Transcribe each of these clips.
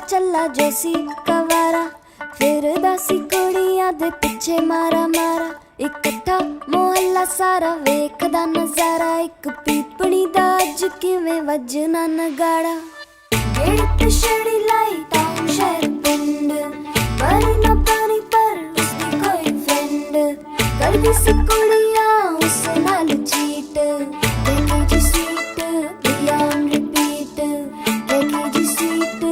चला जोसी कवारा फिर दासी कुड़ियां दे पिछे मारा मारा इकट्ठा मोहल्ला सारा वेखदा नजारा एक पीपणी दा अज किवें वजना नगाड़ा गेट छड़ी लाई टाउन शहर पिंड पर ना पानी पर उसकी कोई फ्रेंड करदी सी कुड़ियां उस नाल चीट देखी जी सीट बियॉन्ड रिपीट देखी जी सीट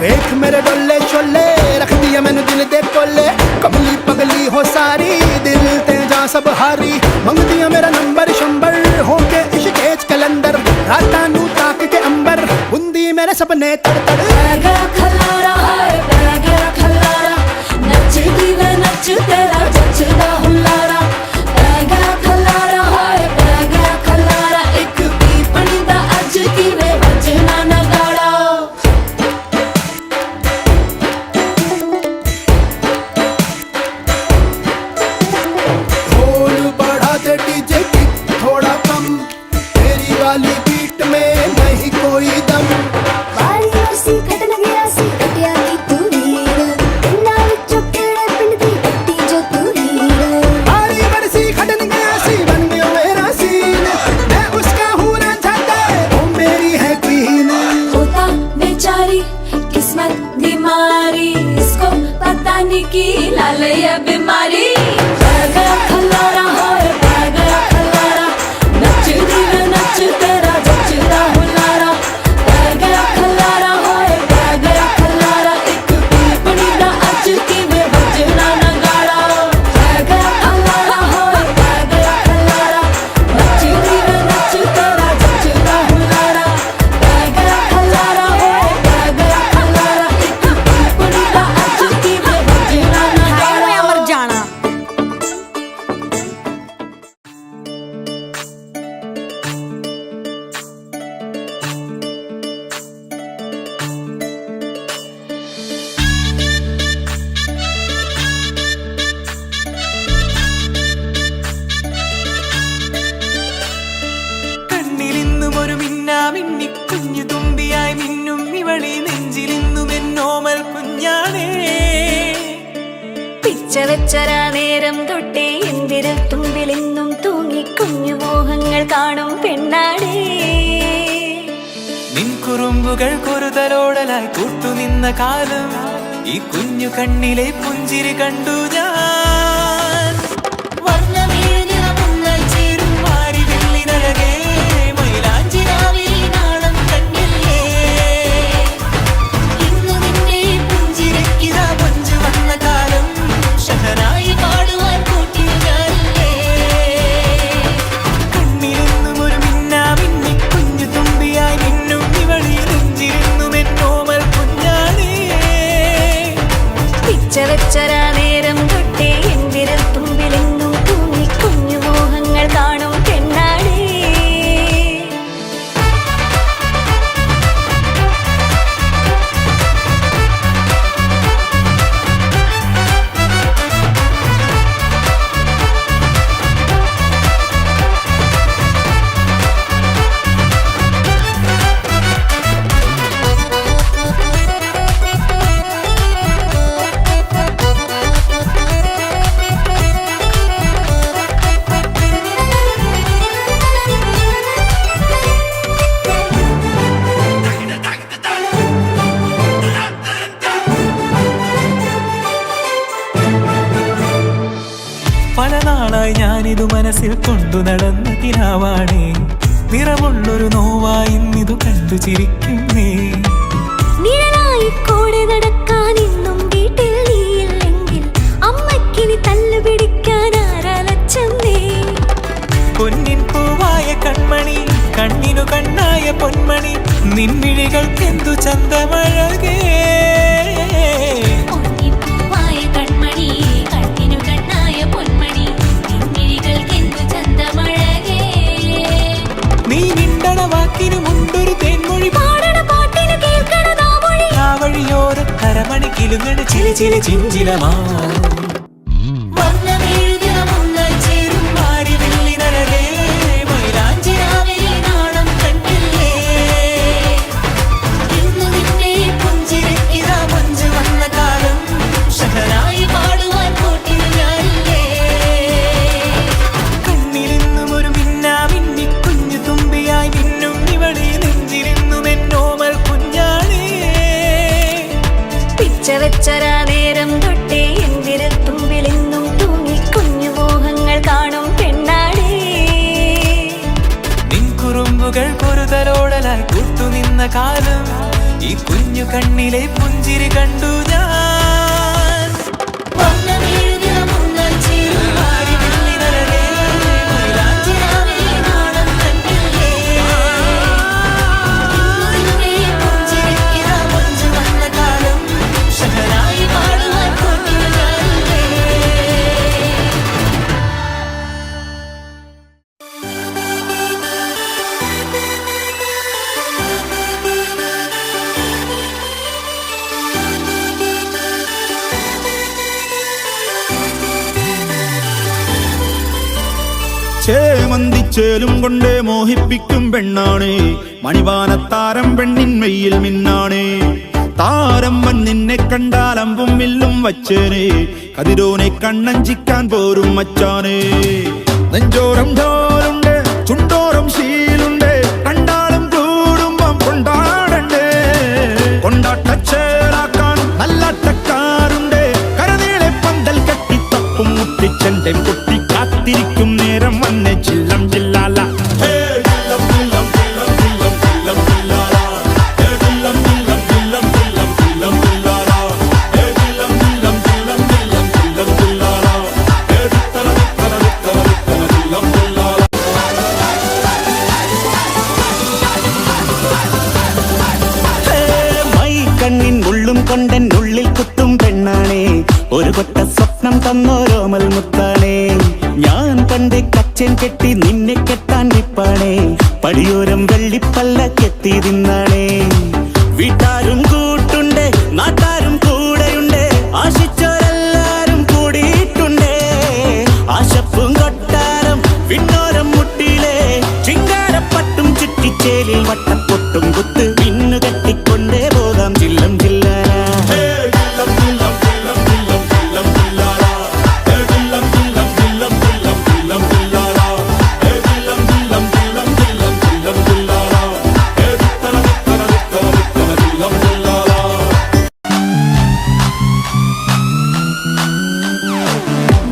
वेख मेरे डोले छोले रख दिया मैंने दिल दे कोले कमली पगली हो सारी दिल ते जा सब हारी मंग दिया मेरा नंबर शंबर होके इश्क़ कलंदर राता नू ताक के अंबर बुंदी मेरे सपने तड़ तड़ खलारा है खलारा नच दीवे नच तेरा जचदा हुलारा खलारा है खलारा एक पीपणी दा अज किवें वजना नगाड़ा की लालया बीमारी खलारा खलारा नच दिल नच तेरा जचदा हुलारा खलारा खलारा एक पीपणी दा अज किवें वजना नगाड़ा खलारा नच दिल नच तेरा जचदा हुलारा खलारा एक पीपणी दा अज किवें കുഞ്ഞു തുമ്പിയായി മിന്നും ഇവളി നെഞ്ചിലിന്നും എന്നോമൽ കുഞ്ഞാണേ പിച്ച വെച്ചരാ നേരം തൊട്ടേ എന്തിരൽ തുമ്പിലിന്നും തൂങ്ങി കുഞ്ഞു മോഹങ്ങൾ കാണും പെണ്ണാടേ നിൻ കുറുമ്പുകൾ കുറുതലോടലായി കൂട്ടുനിന്ന കാലം ഈ കുഞ്ഞു കണ്ണിലെ പുഞ്ചിരി കണ്ടു ഞാൻ ചേരും മാറി വെള്ളിനഴകേ വെച്ചരാ നേരം തൊട്ടേ എന്തിരൽ തുമ്പിലെന്നും തൂങ്ങി കുഞ്ഞു മോഹങ്ങൾ കാണും പെണ്ണാടേ പല നാളായി ഞാനിതു മനസ്സിൽ കൊണ്ടു നടന്ന കിനാവാണേ നിറമുള്ളൊരു നോവായി ഇന്നിതു കണ്ടു ചിരിക്കുന്നേ. നിഴലായി കൂടെ നടക്കാൻ ഇന്നും വീട്ടിൽ നീയില്ലെങ്കിൽ അമ്മയ്ക്കിനി തല്ലു പിടിക്കാൻ ആരാലച്ചെന്നേ. പൊന്നിൻ പൂവായ കൺമണി, കണ്ണിനു കണ്ണായ പൊന്മണി, നിൻമിഴികൾക്കെന്തു ചന്തമഴകേ. നീ മിണ്ടണ വാക്കിനു മുണ്ടൊരു തേൻമൊഴി, പാടണ പാട്ടിനു കേൾക്കണ നാമൊഴി, ആ വഴിയോര കരമണി കിലുങ്ങണ ചിലി ചിലി ചിഞ്ചിലമാ. വെച്ചരാ നേരം തൊട്ടേ എന്തിരൽ തുമ്പിലെന്നും തൂങ്ങി കുഞ്ഞു മോഹങ്ങൾ കാണും പെണ്ണാടേ. നിൻ കുറുമ്പുകൾ കുറുതലോടലായി കൂട്ടുനിന്ന കാലം, ഈ കുഞ്ഞു കണ്ണിലെ പുഞ്ചിരി കണ്ടു ഞാൻ. ചേമന്തിച്ചേലും കൊണ്ടേ മോഹിപ്പിക്കും പെണ്ണാണേ, മണിവാനത്താരം പെണ്ണിൻ മെയ്യിൽ മിന്നാണേ. താരമ്പൻ നിന്നെ കണ്ടാൽ അമ്പും വില്ലും വച്ചേനെ, കതിരോനെ കണ്ണഞ്ചിക്കാൻ പോരും മച്ചാനേ. നെഞ്ചോരം ഢോലുണ്ട്, ചുണ്ടോരം ശീലുണ്ട്, കണ്ടാലും കൂടുമ്പം കൊണ്ടാടണ്ടേ. കൊണ്ടാട്ടച്ചേലാക്കാൻ നല്ലാട്ടക്കാരുണ്ട്, കരനീളെ പന്തൽ കെട്ടി തപ്പും മുട്ടിച്ചെന്റെ കുട്ടി കാത്തിരിക്കും നേരം വന്നെ ചില്ലം ജില്ലാല. കണ്ണിൻ ഉള്ളും കൊണ്ടൻ ഉള്ളിൽ കുത്തും പെണ്ണാണേ, ഒരു കൊട്ട സ്വപ്നം തന്നോരോമൽ മുത്താണേ. ഞാൻ പണ്ട് കച്ചൻ കെട്ടി നിന്നെ കെട്ടാൻ നിപ്പാണേ, പടിയോരം വെള്ളിപ്പല്ല കെത്തി തിന്നാണേ. വീട്ടാരും കൂട്ടുണ്ട്, നാട്ടാരും കൂടെയുണ്ട്, ആശിച്ചോരെല്ലാരും കൂടിയിട്ടുണ്ട്. ആശപ്പും കൊട്ടാരം വിണ്ണോരം മുട്ടിയിലെ ചിങ്കാരപ്പട്ടും ചുറ്റിച്ചേലിൽ വട്ടപ്പൊട്ടും കുത്ത് പിന്നു കെട്ടിക്കൊണ്ടേ പോകാം ചില്ലം ജില്ലാ.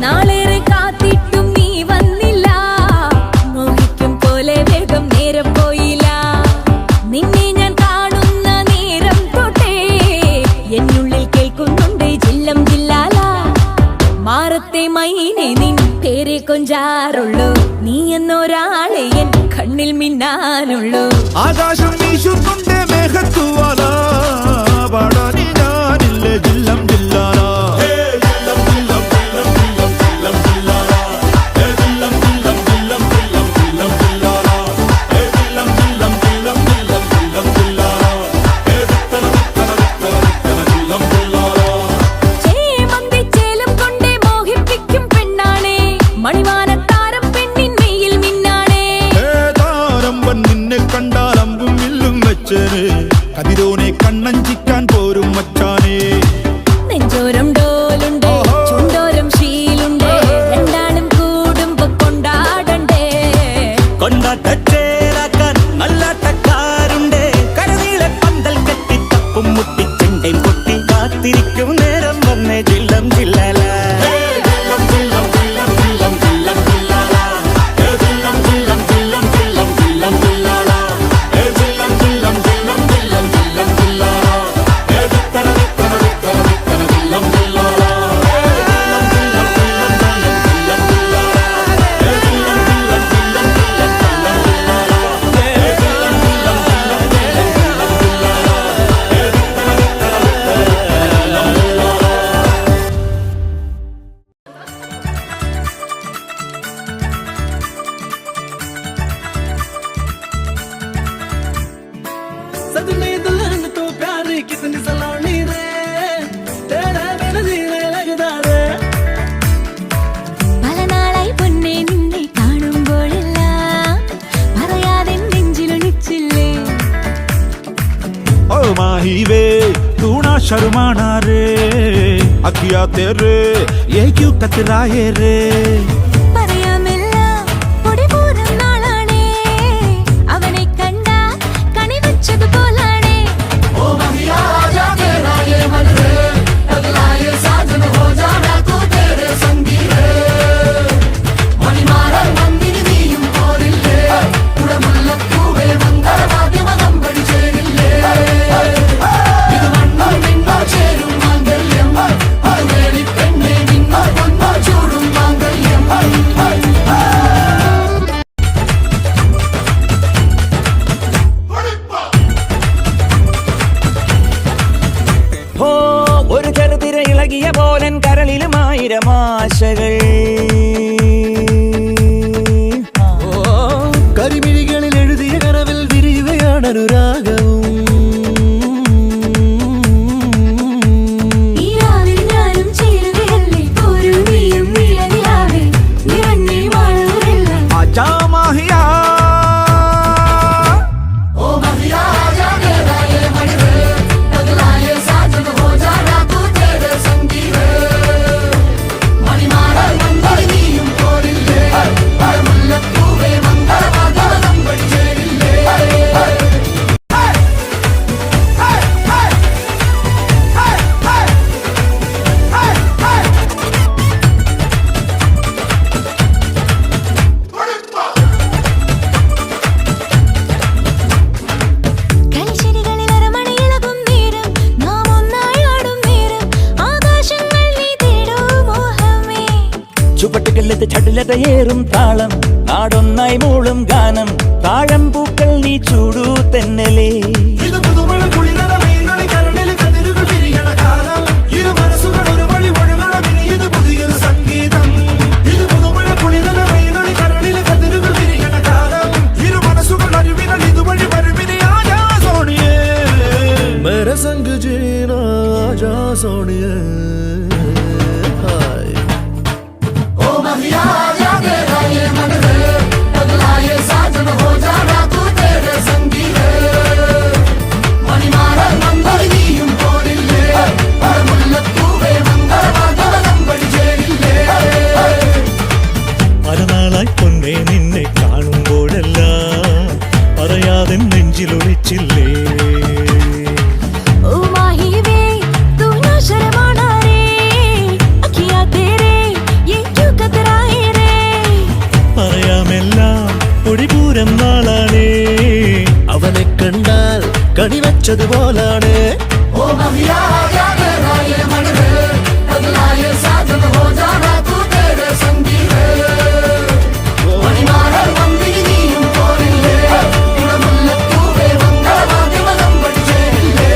നാളേറെ കാത്തിട്ടും നീ വന്നില്ല, മോഹിക്കും പോലെ വേഗം നേരം പോയില്ല. നിന്നെ ഞാൻ കാണുന്ന നേരം തൊട്ടേ എന്നുള്ളിൽ കേൾക്കുന്നുണ്ട് ജില്ലം ജില്ലാല. മാറത്തെ മൈനെ നിൻ പേരെ കൊഞ്ചാറുള്ളൂ, നീ എന്നൊരാളെ എൻ കണ്ണിൽ മിന്നാനുള്ളൂ. ആകാശം വീശുന്നുണ്ട് മേഘത്തുവാല, പാടാനി ഞാനില്ലേ ജില്ലം ജില്ലാല. ചേമന്തിച്ചേലും കൊണ്ടേ മോഹിപ്പിക്കും പെണ്ണാണേ, മണിവാനത്താരം പെണ്ണിൻ മെയ്യിൽ മിന്നാണേ. താരമ്പൻ നിന്നെ കണ്ടാൽ അമ്പും വില്ലും വെച്ചേനെ, കതിരോനെ കണ്ണഞ്ചിക്കാൻ പോരും മച്ചാനേ. माही वे तू ना शर्माना रे अखिया तेरे ये क्यों कतराए रे പറയാമില്ല പൊടിപൂരം നാളാണേ അവനെ കണ്ട കണി വെച്ചതുപോലാണേ ഓ മഹിയാ ആജാ തേരാ യേ മൻ ഹേ അഗ്ലാ യേ സാജൻ ഹോ ജാനാ തൂ തേരെ സംഗീ ഹേ മണിമാറ മന്ദിരി നീയും പോരില്ലേ ഉടമുല്ലപ്പൂവേ മംഗളവാദ്യ മതം പഠിച്ചേരില്ലേ ഇത് മണ്ണും മിണ്ണും ചേരും മാംഗല്യം അത് വേളിപ്പെണ്ണേ നിങ്ങൾ പൊന്നോ ചൂടും മാംഗല്യം ഹോ ഒരു ചെറുതിര ഇളകിയ പോലൻ കരളിലും ആയിരം ആശകൾ കരിമിഴികളിൽ എഴുതിയ കനവിൽ വിരിയുകയാണ് അനുരാഗവും ഈ രാവിൽ ഞാനും ചേരുകയല്ലേ ഒരു നീയും നീളനിലാവേ നിറഞ്ഞേ വാഴവില്ല आजा माहिया ഓ മഹിയാ ആജാ തേരാ യേ മൻ ഹേ അഗ്ലാ യേ സാജൻ ഹോ ജാനാ തൂ തേരെ സംഗീ ഹേ മണിമാറ മന്ദിരി നീയും പോരില്ലേ ഉടമുല്ലപ്പൂവേ മംഗളവാദ്യ മതം പഠിച്ചേരില്ലേ കളിശിരികളിൽ അരമണിയിളകും നേരം നാം ഒന്നായി ആടും നേരം ആകാശങ്ങൾ നീ തേടൂ മോഹമേ ചുവട്ടുകല്ലത്ത് ചടുലതയേറും താളം നാടൊന്നായി മൂളും ഗാനം താഴം പൂക്കൾ നീ ചൂടൂ തെന്നലേ ഇത് പുതുമഴ കുളിരണ മീനുകളി കരളിൽ കതിരുകൾ വിരിയണ കാലം ഇരു മനസ്സുകൾ ഒരു വഴി ഒഴുകണം ഇനി ഇത് പുതിയൊരു സംഗീതം ഇത് പുതുമഴ കുളിരണ മീനുകളി കരളിൽ കതിരുകൾ വിരിയണ കാലം ഇരു മനസ്സുകൾ അരുവികൾ ഇതുവഴി വരുവിനി ആജാ സോണിയേ मेरे संग जीना आजा सोनिए हाय ओ महिया आजा तेरा ये मन है अगला ये साजन हो जाना तू तेरे संगी है मणिमारा मंगल നീയും പോരില്ലേ ഉടമുല്ലപ്പൂവേ മംഗളവാദ്യ മതം പഠിച്ചേരില്ലേ പലനാളായി പൊന്നേ നിന്നെ കാണുമ്പോഴെല്ലാം പറയാതെ നെഞ്ചിലൊളിച്ചില്ലേ ओ माही वे तू ना शर्माना रे अखियां तेरे ये क्यों कतराए रे പറയാമെല്ലാം പൊടിപൂരം നാളാണേ അവനെ കണ്ടാൽ കണിവെച്ചതുപോലാണ് ओ महिया आजा तेरा ये मन है अगला ये साजन हो जाना तू तेरे संगी है मणिमारा मन्दिरी നീയും പോരില്ലേ ഉടമുല്ലപ്പൂവേ മംഗളവാദ്യ മതം പഠിച്ചേരില്ലേ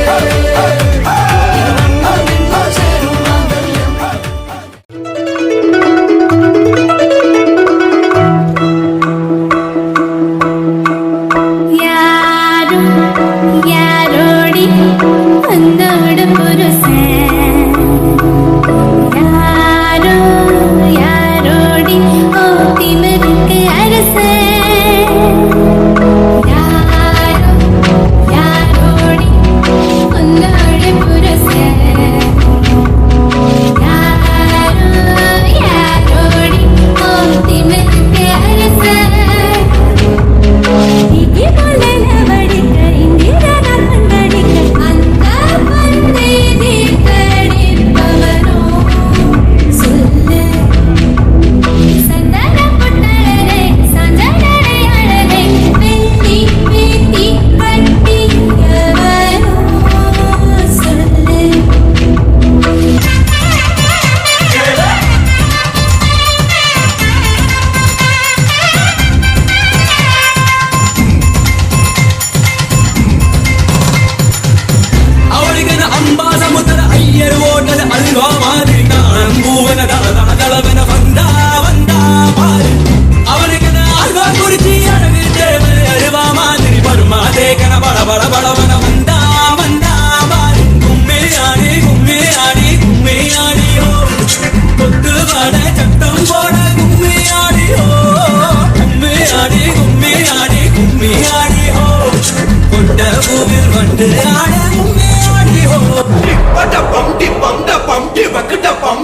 ഇത് മണ്ണും മിണ്ണും ചേരും മാംഗല്യം യാരോടി എന്നോട് ഒരു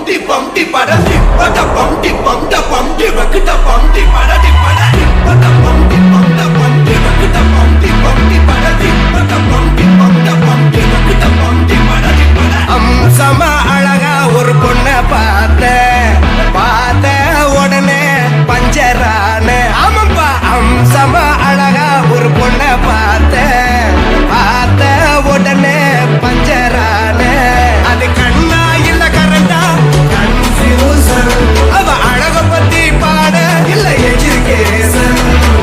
di bum di pada di pada bum di rakita bum di pada di pada di pada bum di rakita bum di pada di pada bum di rakita bum di pada di pada. அம்சமா அழகா ஒரு பொண்ணை பார்த்த உடனே பஞ்சரான ஆமாப்பா அம்சமா அழகா ஒரு பொண்ணை பார்த்த உடனே பஞ்சரான அது கண்ணா இல்ல கரண்டா கன்ஃபியூசன் அவ அழக பத்தி பாட இல்ல எஜுகேஷன்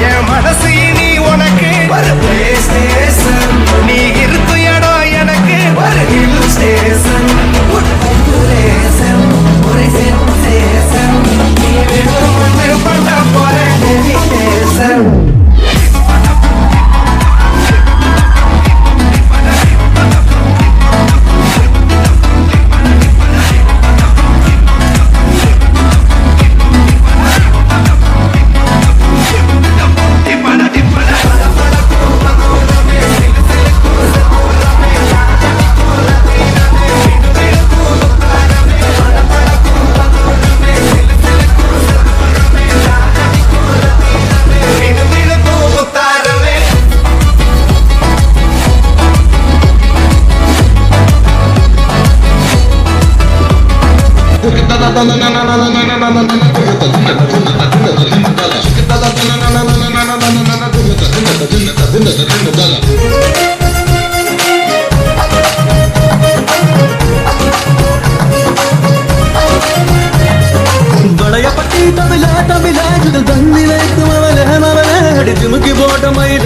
என் மனசு இனி உனக்கு ஒரு பிளே ஸ்டேஷன் நீ இருக்கும் இடம் எனக்கு ஒரு ஹில் ஸ்டேஷன் ஒரு சென்சேஷன் நீ வேணும் பண்ண போற டெலிகேஷன். வளையப்பட்டி தமிழா மவள அடிச்சுமுக்கி போட்ட மயில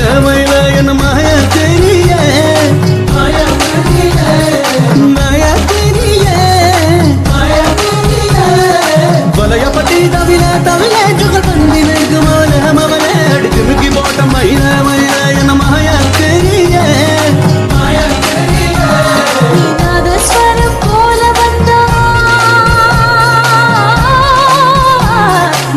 என்ன மாய தெரிய வளையப்பட்டி தமிழ சுகல் பந்தினைக்கு மவள அடிச்சுமுக்கி போட்ட மயில என்ன மாய தெரிய நாதஸ்வரம் போல வந்தா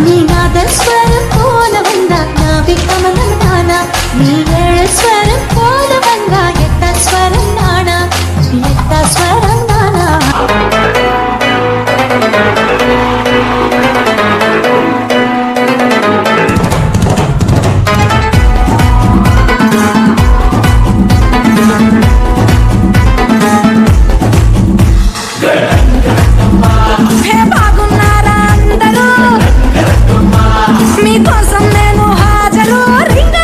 நீ நாதஸ்வரம் போல வந்தா நாவி கமலம் நானா நீ ஏழு ஸ்வரம் போல வந்தா எட்ட ஸ்வரம் நானா எட்ட ஸ்வரம் நானா. హే బాగున్నారా అందరూ మీకోసం నేను హాజరు రింగ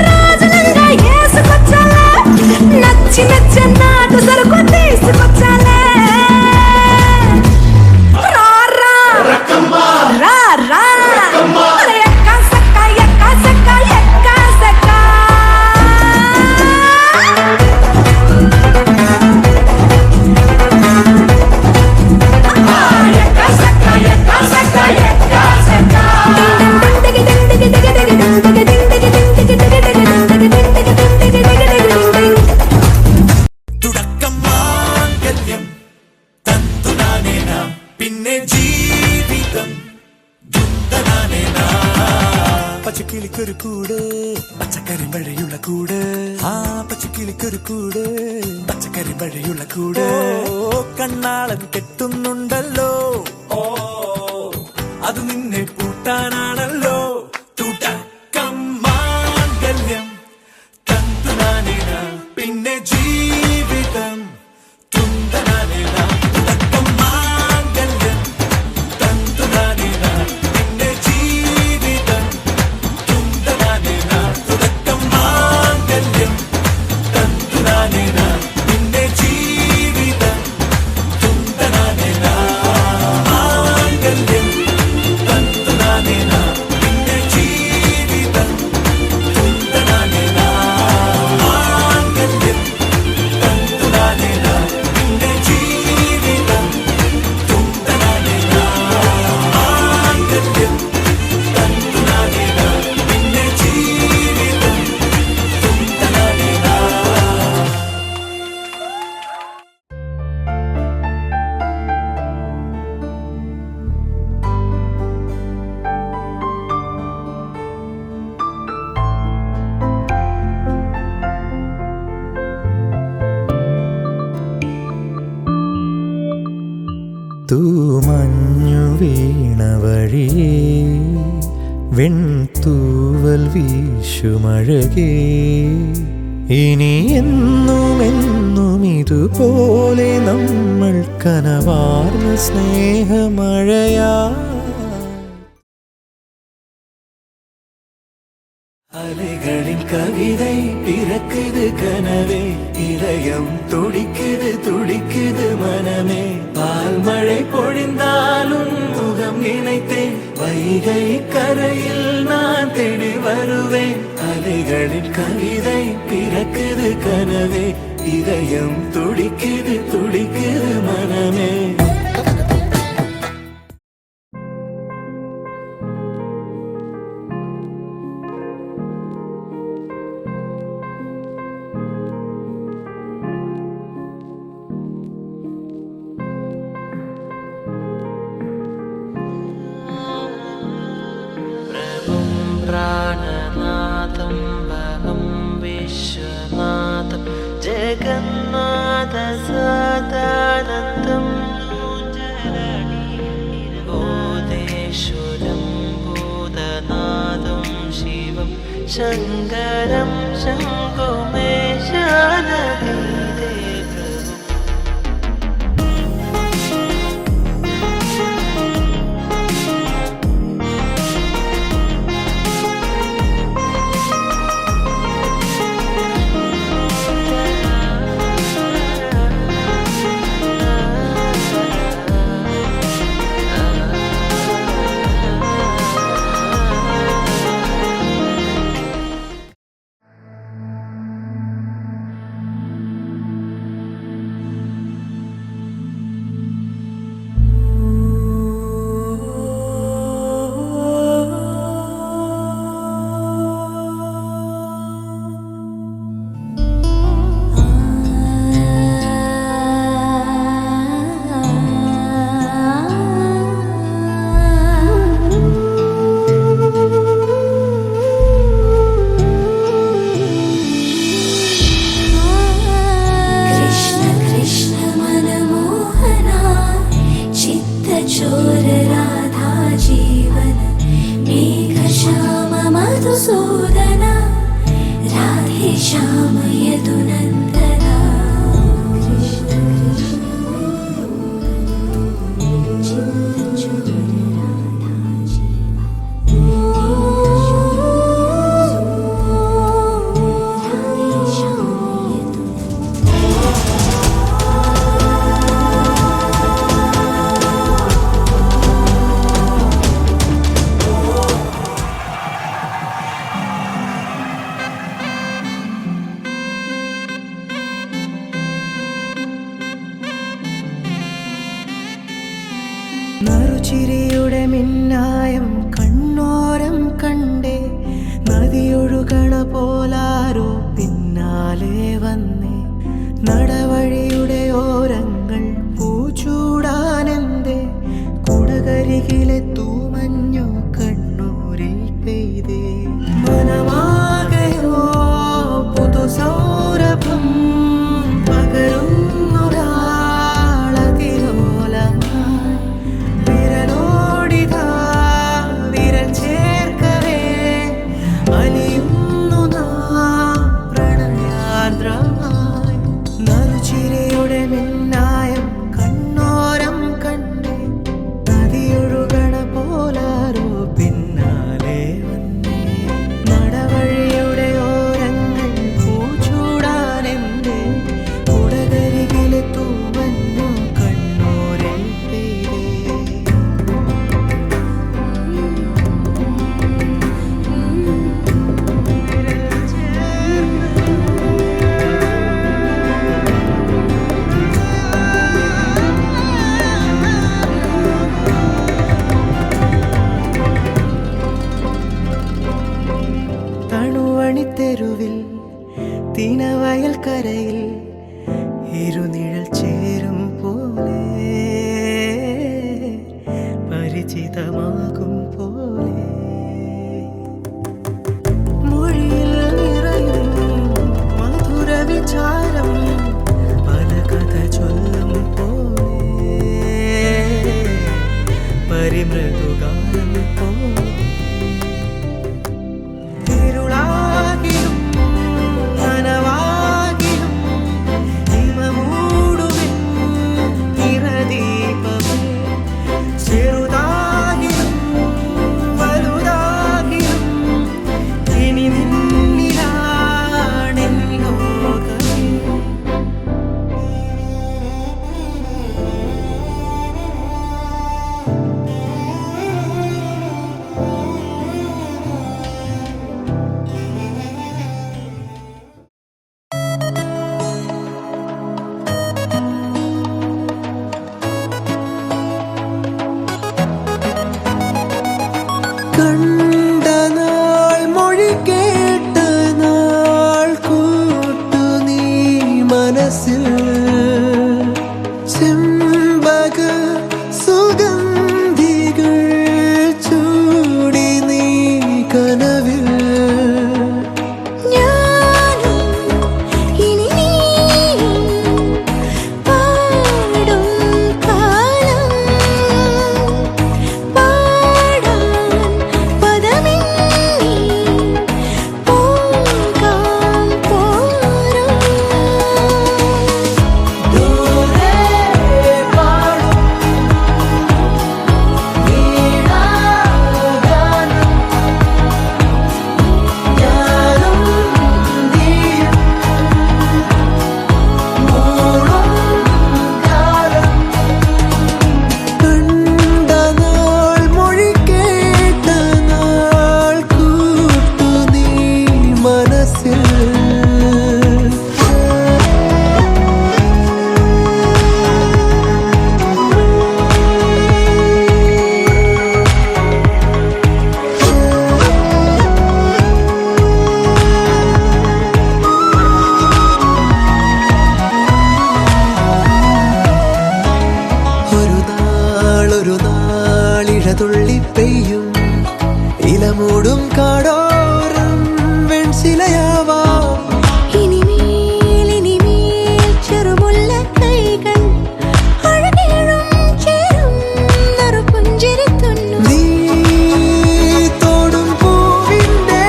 రోజులంగా వేసుకొచ్చాలే నచ్చి నాటు సరుకు తీసుకొచ్చాలే రా ఎక్క సక్క തുടക്കം മാംഗല്യം തന്തുനാനേനാ പിന്നെ ജീവിതം ദുന്തനാനേനാ പച്ചക്കിളിക്കൊരു കൂട് പച്ചക്കരിമ്പഴയുള്ള കൂട് ആ പച്ചക്കിളിക്കൊരു കൂട് പച്ചക്കരിമ്പഴയുള്ള കൂട് കണ്ണാളൻ കെട്ടുന്നുണ്ടല്ലോ ഓ അത് നിന്നെ പൂട്ടാനാണല്ലോ തുടക്കം മാംഗല്യം തന്തുനാനേനാ പിന്നെ ജീവിതം തുന്തനാനേനാ തുടക്കം മാംഗല്യം തന്തുനാനേനാ പിന്നെ ജീവിതം തുന്തനാനേനാ തുടക്കം മാംഗല്യം തന്തുനാനേനാ പിന്നെ ജീവിതം തുന്തനാനേനാ. മഞ്ഞു വീണ വഴിയേ വെൺതൂവൽ വീശുമഴകേ ഇനി എന്നുമെന്നും ഇതുപോലെ നമ്മൾ കനവാർന്ന സ്നേഹമഴയാ. அலைகளின் கவிதை பிறக்குது கனவே இதயம் துடிக்குது துடிக்குது மனமே பால் மழை பொழிந்தாலும் முகம் நினைத்தேன் வைகை கரையில் நான் தேடி வருவேன் அலைகளின் கவிதை பிறக்குது கனவே இதயம் துடிக்குது துடிக்குது மனமே. പ്രാണനാഥം വഹം വിശ്വനാഥം ജഗന്നാഥ സദാനന്ദം ബോധേശ്വരം ഭൂതനാഥം ശിവം ശങ്കരം ശംഭുമേശാനദീ നറുചിരിയുടെ മിന്നായം കണ്ണോരം കണ്ടേ നദിയൊഴുകണ പോലാരോ പിന്നാലെ വന്നേ നടവഴിയുടെ ഓരങ്ങൾ പൂച്ചൂടാനെന്തേ കുടകരികിലെ തൂമഞ്ഞോ കണ്ണൂരിൽ പെയ്തേ മനമാകയോ പുതുസൗരഭം തെരുവിൽ തിനവയൽ കരയിൽ ഇരുനിഴൽ ചേരും പോലെ പരിചിതമാകും പോലെ മൊഴിയിൽ നിറയും മധുര വിചാരം പല കഥ ചൊല്ലും പോലെ കരിമൃദുഗാനം പോലെ ഇരുളാകിലും നനവാകിലും ഹിമമൂടുമേ നിറദീപമേ ചെറുതാകിലും വലുതാകിലും ഇനി നിന്നിലാണെൻ ലോകമേ. കണ്ട നാൾ മൊഴി കേട്ട നാൾ കൂട്ടു നീ മനസ്സിൽ ചെമ്പക സുഗന്ധികൾ ചൂടി നീ കനവിൽ ഒരു നാളിഴ തുള്ളി പെയ്യും ഇലമൂടും കാടോരം വെൺശിലയാവാം ചെറുമുല്ല കൈകൾ അഴകേഴും ചേരും നറുപുഞ്ചിരിത്തുന്നു നീ തോടും പൂവിൻ്റെ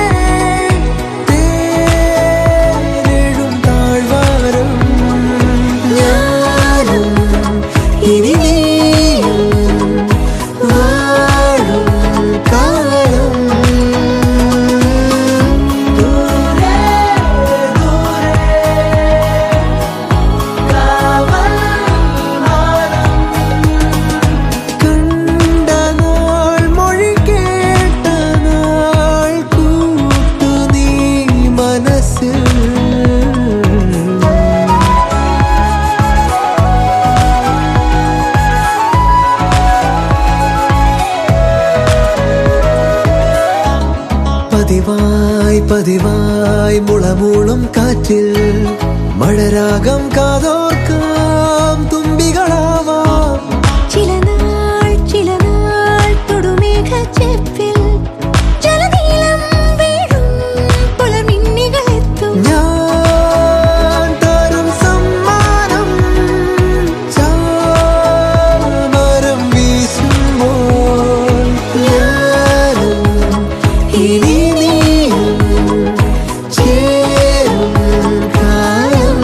തേനെഴും താഴ്വാരം ഞാനും ഇനി പതിവായി മുളമൂളും കാറ്റിൽ മഴരാഗം കാതോർക്കാം തുമ്പികളാവാം ചില നാൾ തൊടുമേഘച്ചെപ്പിൽ ജലനീലം വീഴും പുലർമിന്നികളെത്തും ഞാൻ തരും സമ്മാനം ചാമരം വീശുമ്പോൾ ഞാനും ഇനി ചേരും കാലം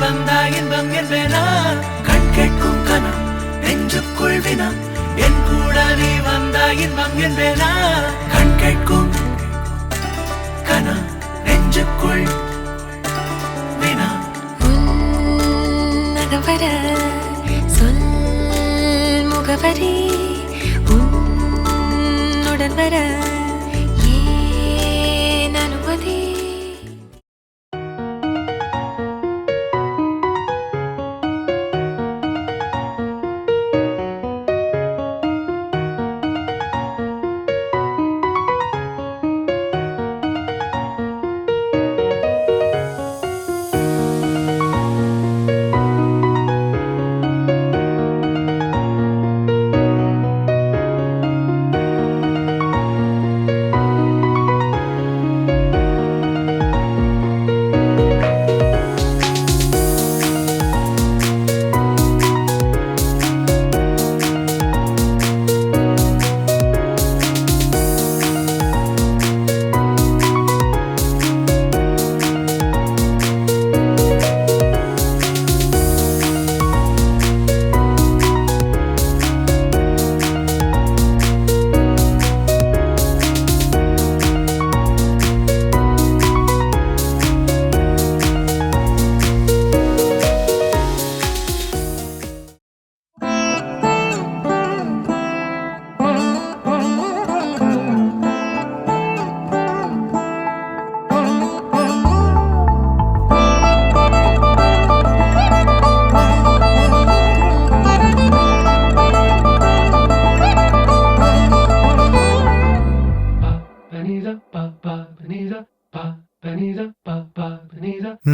வந்தா இன்பம் என்பேனா கண் கேட்கும் கனம் நெஞ்சுக்குள் வினம் என் கூட நீ வந்தா இன்பம் என்பேனா கண் கேட்கும் கனம் நெஞ்சுக்குள் வினம் உன்னகவர சொல் முகவரி உன்னுடன் வர ஏன் அனுமதி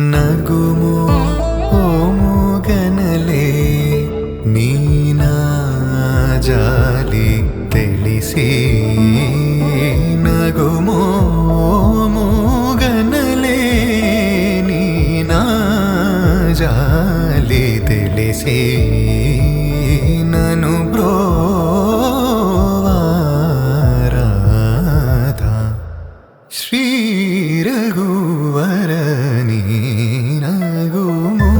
ನಗುಮೋ ಓ ಮೂಗನಲೆ ನೀನಾ ಜಾಲಿ ತಿಳಿಸಿ ನಗುಮೋ ಮೂಗನಲೆ ನೀನಾ ಜಾಲಿ ತಿಳಿಸಿ ನನು ಬ್ರೋವಾರಾಧ ಶ್ರೀ ರಘುವರ ನೀನಗುಮೋ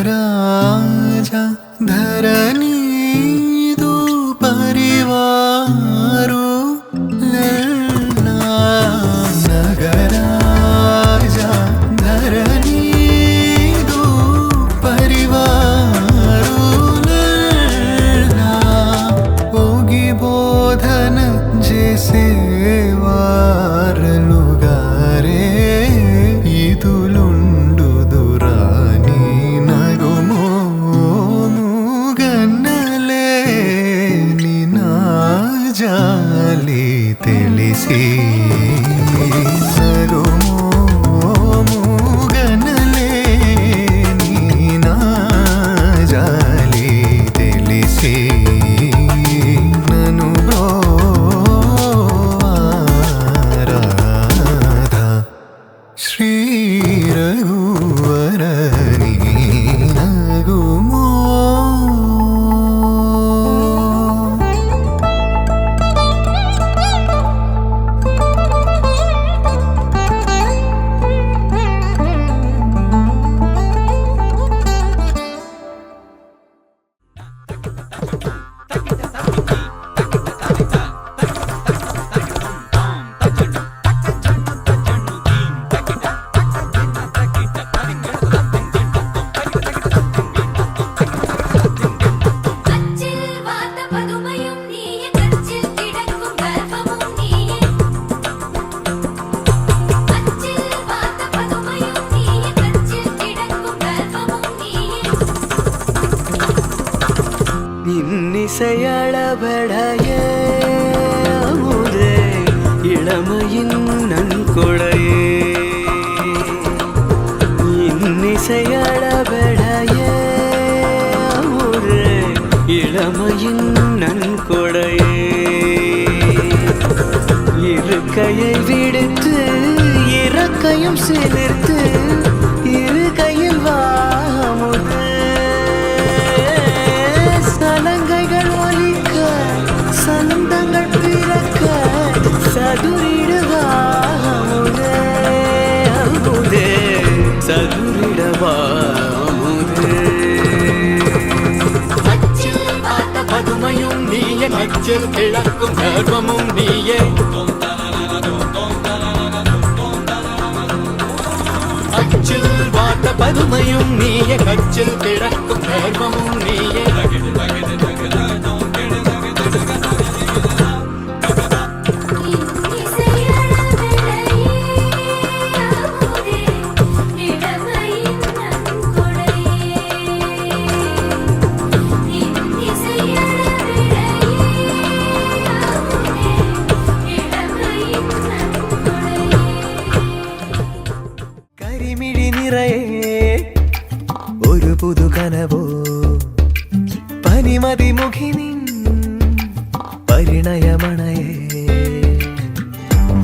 ನಗರಾಜ ಧರಣೀದು ಪರಿವಾರು ನಗರಾಜ ಧರಣೀದು ಪರಿವಾರು ಹೋಗಿ ಬೋಧನ ಜೆಸೆ ವಾರಲುಗಾರೆ ಇದುಲುಂಡು ದುರಾನಿ ನಗುಮೋ ಮೂಗನ್ನಲೆ ನಿನ ಜಾಲಿ ತಿಳಿಸಿ ನಗುಮೋ ಮೂಗನ್ನಲೆ ನಿನ ಜಾಲಿ ತಿಳಿಸಿ ನನು ಬ್ರೋವಾರಾಧ ಶ್ರೀ ರಘುವರ ನೀನಗುಮೋ இன்னிசையளபடைய அமுதே இளமையின் நன்கொடையே இன்னிசையளபடைய அமுதே இளமையின் நன்கொடையே இருக்கையை விடுத்து என்னையும் சேர்த்து இரு கையில் வாமுது சலங்கைகள் ஒலிக்க சந்தங்கள் பிறக்க சதுரிடுவாமுதே அமுதே சதுரிடவாமுதே பதுமையும் நீயே நச்சில் கிழக்கும் கர்வமும் நீயே அச்சில் வாட்ட பதுமையும் நீயே கச்சில் கிழக்கும் கர்வமும் நீயே കരിമിഴി നിറയെ ഒരു പുതു കനവോ പനിമതി മുഖിനിൻ പരിണയമണയേ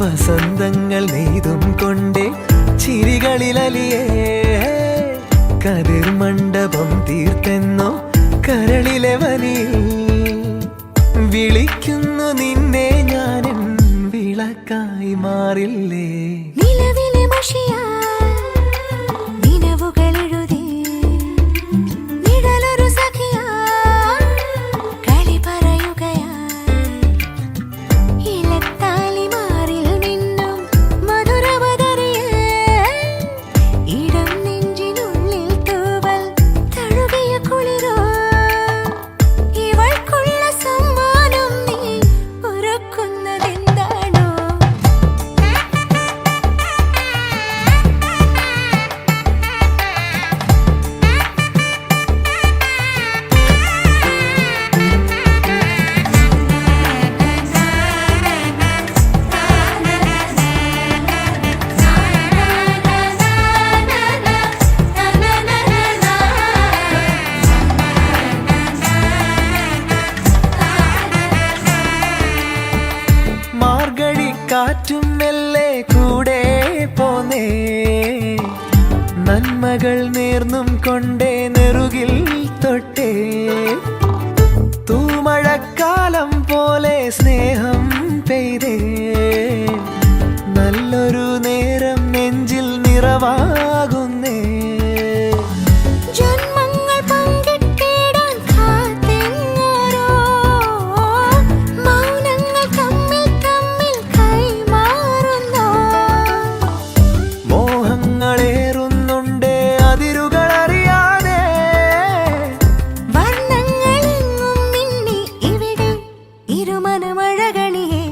വസന്തങ്ങൾ നെയ്തും കൊണ്ടേ ചിരികളിലലിയേ കതിർ മണ്ഡപം തീർത്തെന്നോ കരളിലെ വലിയിൽ വിളിക്കുന്നു നിന്നെ ഞാനും വിളക്കായി മാറില്ലേ നിലവിലെ മഷിയാ നിലവുകളെഴുതി നിഴലൊരു സഖിയാ കളി പറയുകയായി ഇലത്താലി മാറിൽ നിന്നും മധുരവതറിയേ ഇടം നെഞ്ചിനുള്ളിൽ തൂവൽ തഴുകിയ കുളിരോ ഇവൾക്കുള്ള സമ്മാനം നീ ഒരുക്കുന്നതെന്താണോ മാർഗഴിക്കാറ്റും മെല്ലെ കൂടെ പോന്നേ നന്മകൾ നേർന്നും കൊണ്ടേ നെറുകിൽ തൊട്ടേ തൂമഴക്കാലം പോലെ സ്നേഹം പെയ്തേ നല്ലൊരു നേരം നെഞ്ചിൽ നിറവാകുന്നേ ജന്മങ്ങൾ പങ്കിട്ടിടാൻ കാത്തെങ്ങോരോ മൗനങ്ങൾ തമ്മിൽ തമ്മിൽ കൈമാറുന്നോ മോഹങ്ങളേറുന്നുണ്ടേ അതിരുകളറിയാതെ വർണ്ണങ്ങളെങ്ങും മിന്നി ഇവിടെ ഇരുമനമഴകണിയേ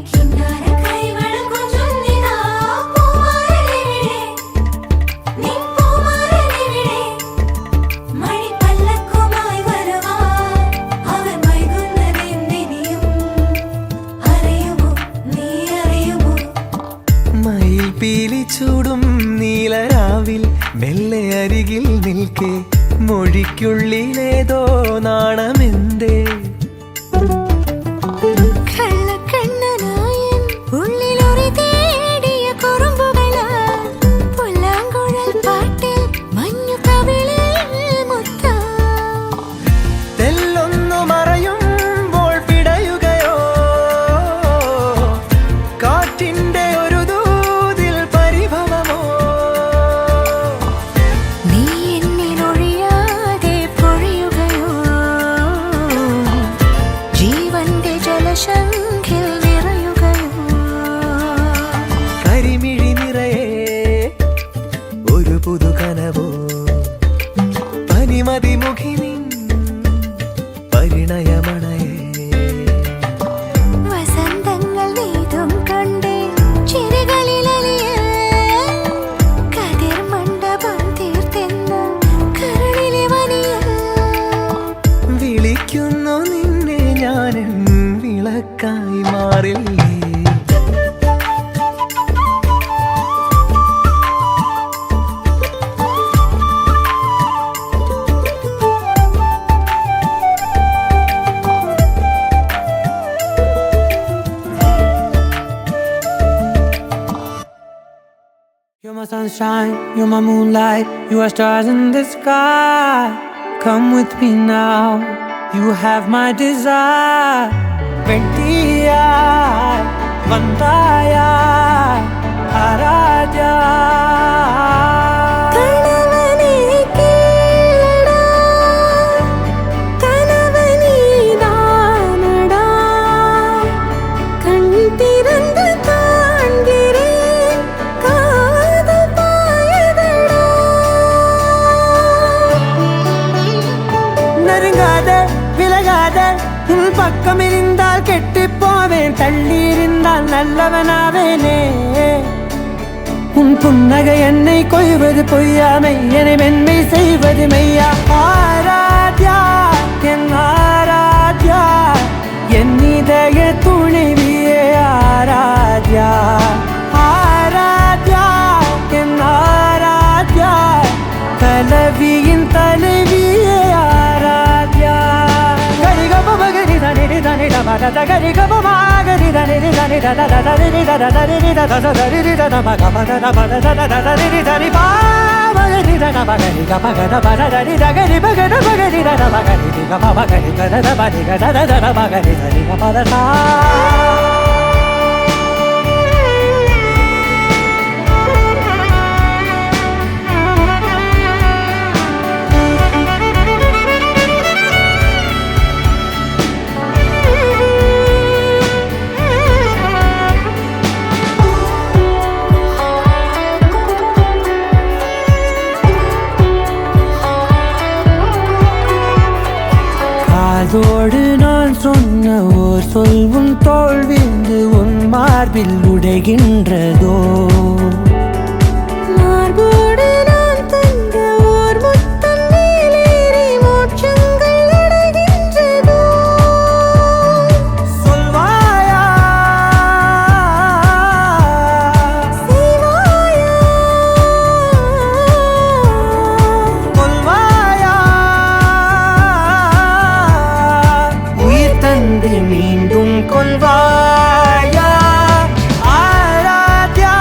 മയിൽ പീലി ചൂടും നീലരാവിൽ മെല്ലെ അരികിൽ നിൽക്കെ മൊഴിക്കുള്ളിലേതോ നാണമെന്തേ കള്ളക്കണ്ണനായൻ ഉള്ളിലൊറി തേടിയ കുറുമ്പുകളാ പുല്ലാങ്കുഴൽ പാട്ടിൽ മഞ്ഞു കവിളിൽ മുത്താ തെല്ലൊന്നു മറയുമ്പോൾ പിടയുകയോ കാറ്റിന്റെ ഒരു ദൂതിൽ പരിഭവമോ നീ എന്നിലൊഴിയാതെ പൊഴിയുകയോ You're my sunshine, you're my moonlight, you are stars in the sky. Come with me now, you have my desire. Ventia, Vandaya, Araja. பக்கம் இருந்தால் கெட்டு போவேன், தள்ளி இருந்தால் நல்லவனாவேனே. உன் புன்னகை என்னை கொய்வது பொய்யாமை, என்னை மென்மை செய்வது மெய்யா. ஆராத்யா என் ஆராத்யா, என் இதய துணைவியே ஆராத்யா. ஆராத்யா என் ஆராத்யா, கலவியின் தலைவியே ஆராத்யா. அதோடு நான் சொன்ன ஓர் சொல் உன் தோள் வீழ்ந்து உன் மார்பில் உடைகின்றதோ. மார்போடு நான் தந்த ஓர் முத்தம் மேலேறி மோட்சங்கள் அடைகின்றதோ. சொல்வாயா செய்வாயா கொல்வாயா, தந்து மீண்டும் கொள்வாயா. ஆராத்யா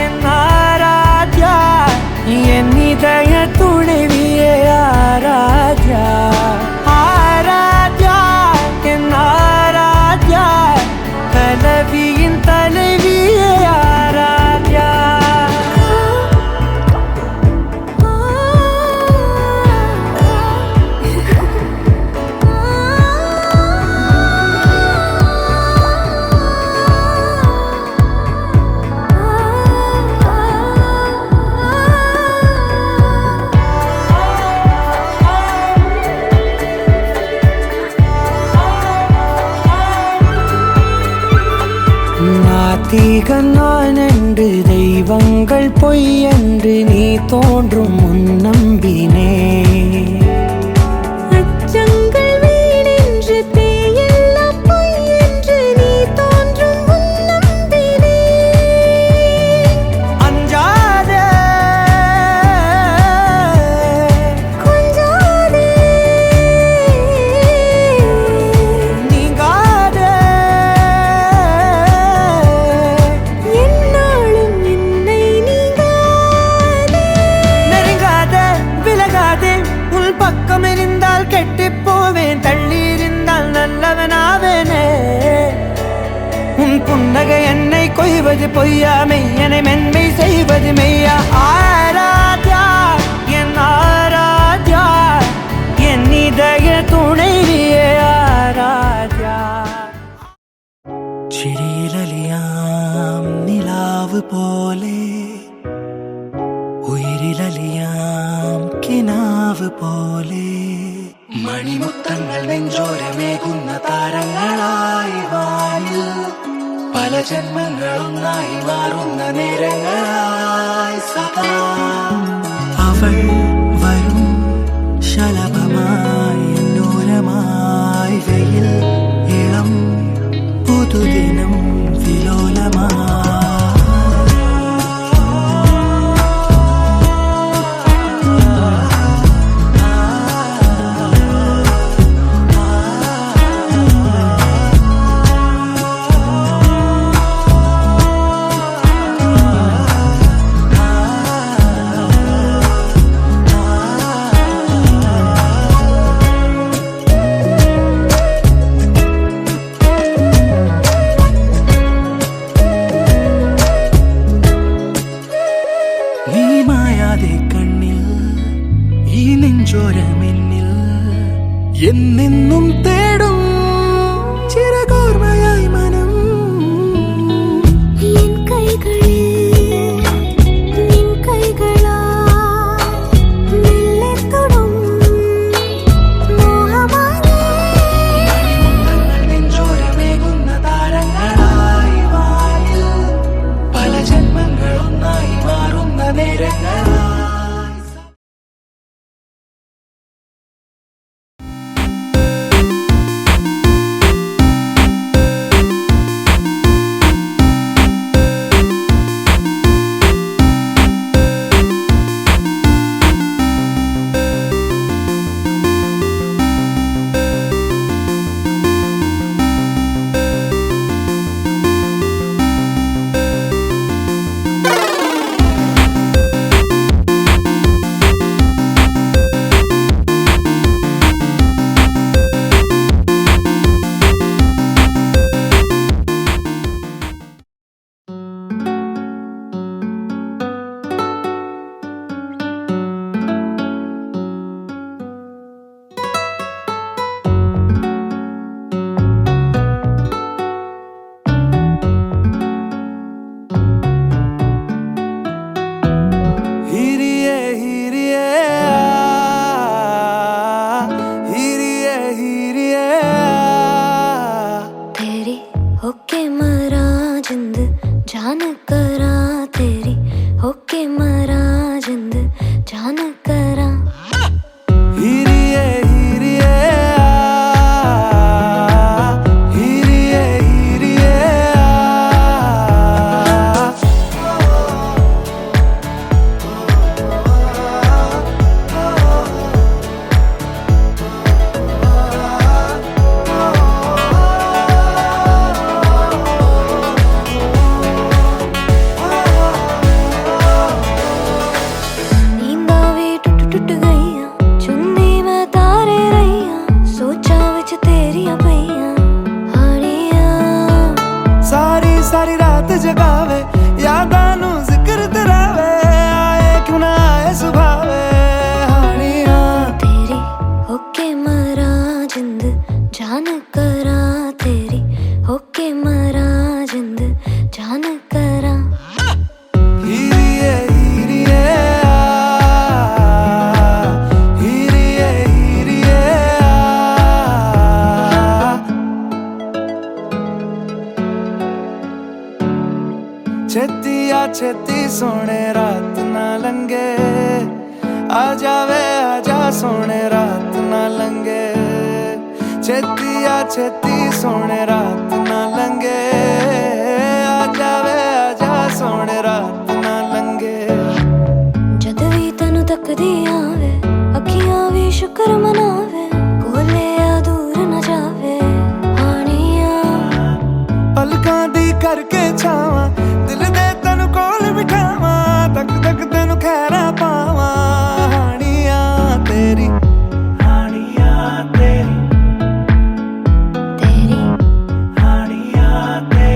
என் ஆராத்யா, என் இதய துணைவியே ஆராத்யா. ஆராத்யா என் ஆராத்யா, கலவியின் தலைவியே ஆராத்யா. நாத்திகன் நான் என்று தெய்வங்கள் பொய் என்று நீ தோன்றும் முன் நம்பினே. அச்சங்கள் வீணென்று பேயெல்லாம் பொய் என்று நீ தோன்றும் முன் நம்பினே. அஞ்சாதே கொஞ்சாதே நீங்காதே, என்னாலும் என்னை நீங்காதே. நெருங்காதே விலகாதே, உன் பக்கம் இருந்தால் கெட்டு போவேன், தள்ளி இருந்தால் நல்லவனாவேனே. உன் புன்னகை என்னை கொய்வது பொய்யாமை, என்னை மென்மை செய்வது மெய்யா. ஆராத்யா என் ஆராத்யா, என் இதய துணைவியே ആരാധ്യ. ചിരിയിലലിയാം നിലാവ് പോലെ, ഉയിരിലലിയാം കിനാവ് പോലെ, മണിമുത്തങ്ങൾ നെഞ്ചോരമേകുന്ന താരങ്ങളായി വാനിൽ, പല ജന്മങ്ങളൊന്നായി മാറുന്ന നേരങ്ങളായി സദാ. അവൾ വരും ശലഭമായി എന്നോരമായി, വെയിൽ ഇളം പുതുദിനം വിലോലമായി. നീ മായാതെ കണ്ണിൽ ഈ നെഞ്ചോരമെന്നിൽ എന്നെന്നും തേടും ചിരകോർമ്മയായി മനം എൻ കൈകളിൽ നിൻ കൈകളാൽ മെല്ലെ തൊടും മോഹമായി നെഞ്ചോരമേകുന്ന താരങ്ങളായി വായിൽ പല ജന്മങ്ങളൊന്നായി മാറുന്ന നേരങ്ങളായി होके मरा जिंद जान करा तेरी होके मरा जिंद जान करा हीरिए हीरिए हीरिए हीरिए सारी रात जगावे यादां नू जिक्र तरावे आए क्यों ना आए सुभावे हानिया तेरी होके मरा जिंद जान करा तेरी होके मरा जिंद जान करा हीरिए हीरिए हीरिए हीरिए छेती आ छेती सोने रात ना लंगे आ जावे आजा सोने रात ना लंगे छेती आ छेती सोने रात ना लंगे आ जावे आजा सोने रात ना लंगे जद भी तनु तकदी आवे अखियां भी शुक्र मनावे कोले आ दूर न जावे हानिया पलकां दी करके छावां दिल दे तनु कोल बिठावां तक तक तेनु खैरा पावां हानिया तेरी तेरी हानिया तेरी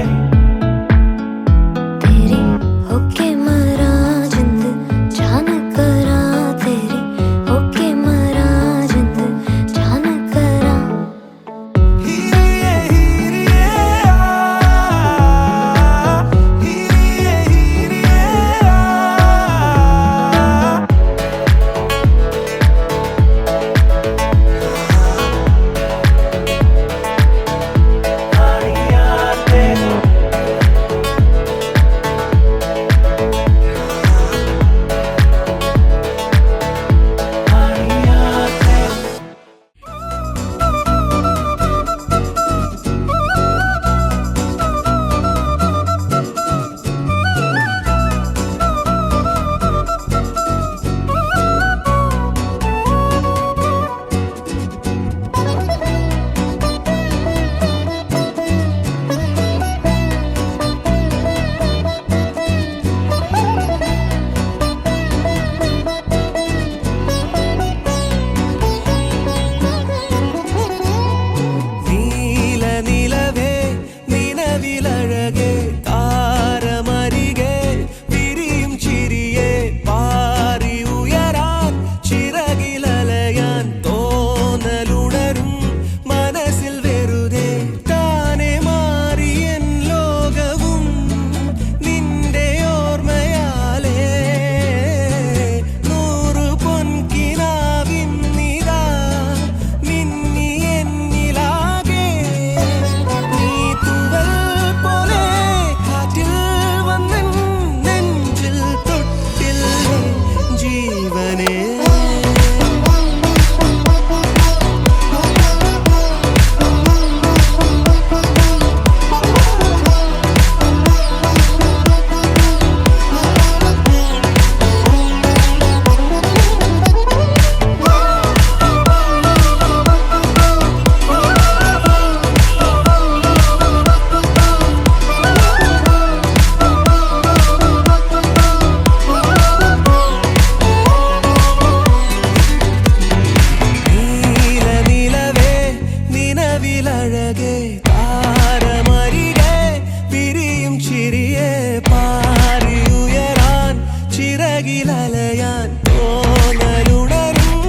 ചിറകിലലയാൻ തോന്നലുണരും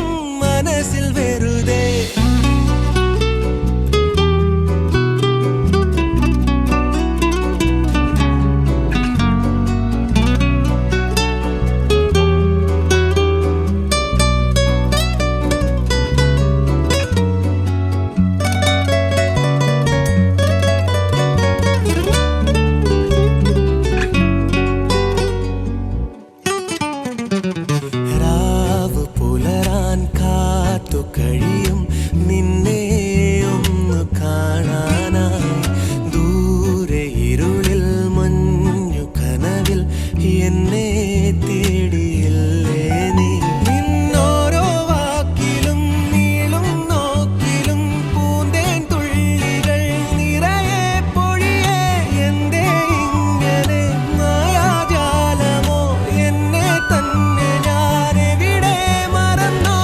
മനസ്സിൽ വെറുതെ കഴിയും നിന്നെ ഒന്ന് കാണാനായി ദൂരെ ഇരുളിൽ മഞ്ഞു കനവിൽ എന്നെ തേടിയില്ലേ നീ നിന്നോരോ വാക്കിലും നീളും നോക്കിലും പൂന്തേൻ തുള്ളികൾ നിറയെ പൊഴിയേ എന്തേ ഇങ്ങനെ മായാജാലമോ എന്നെ തന്നെ ഞാനെവിടെ മറന്നോ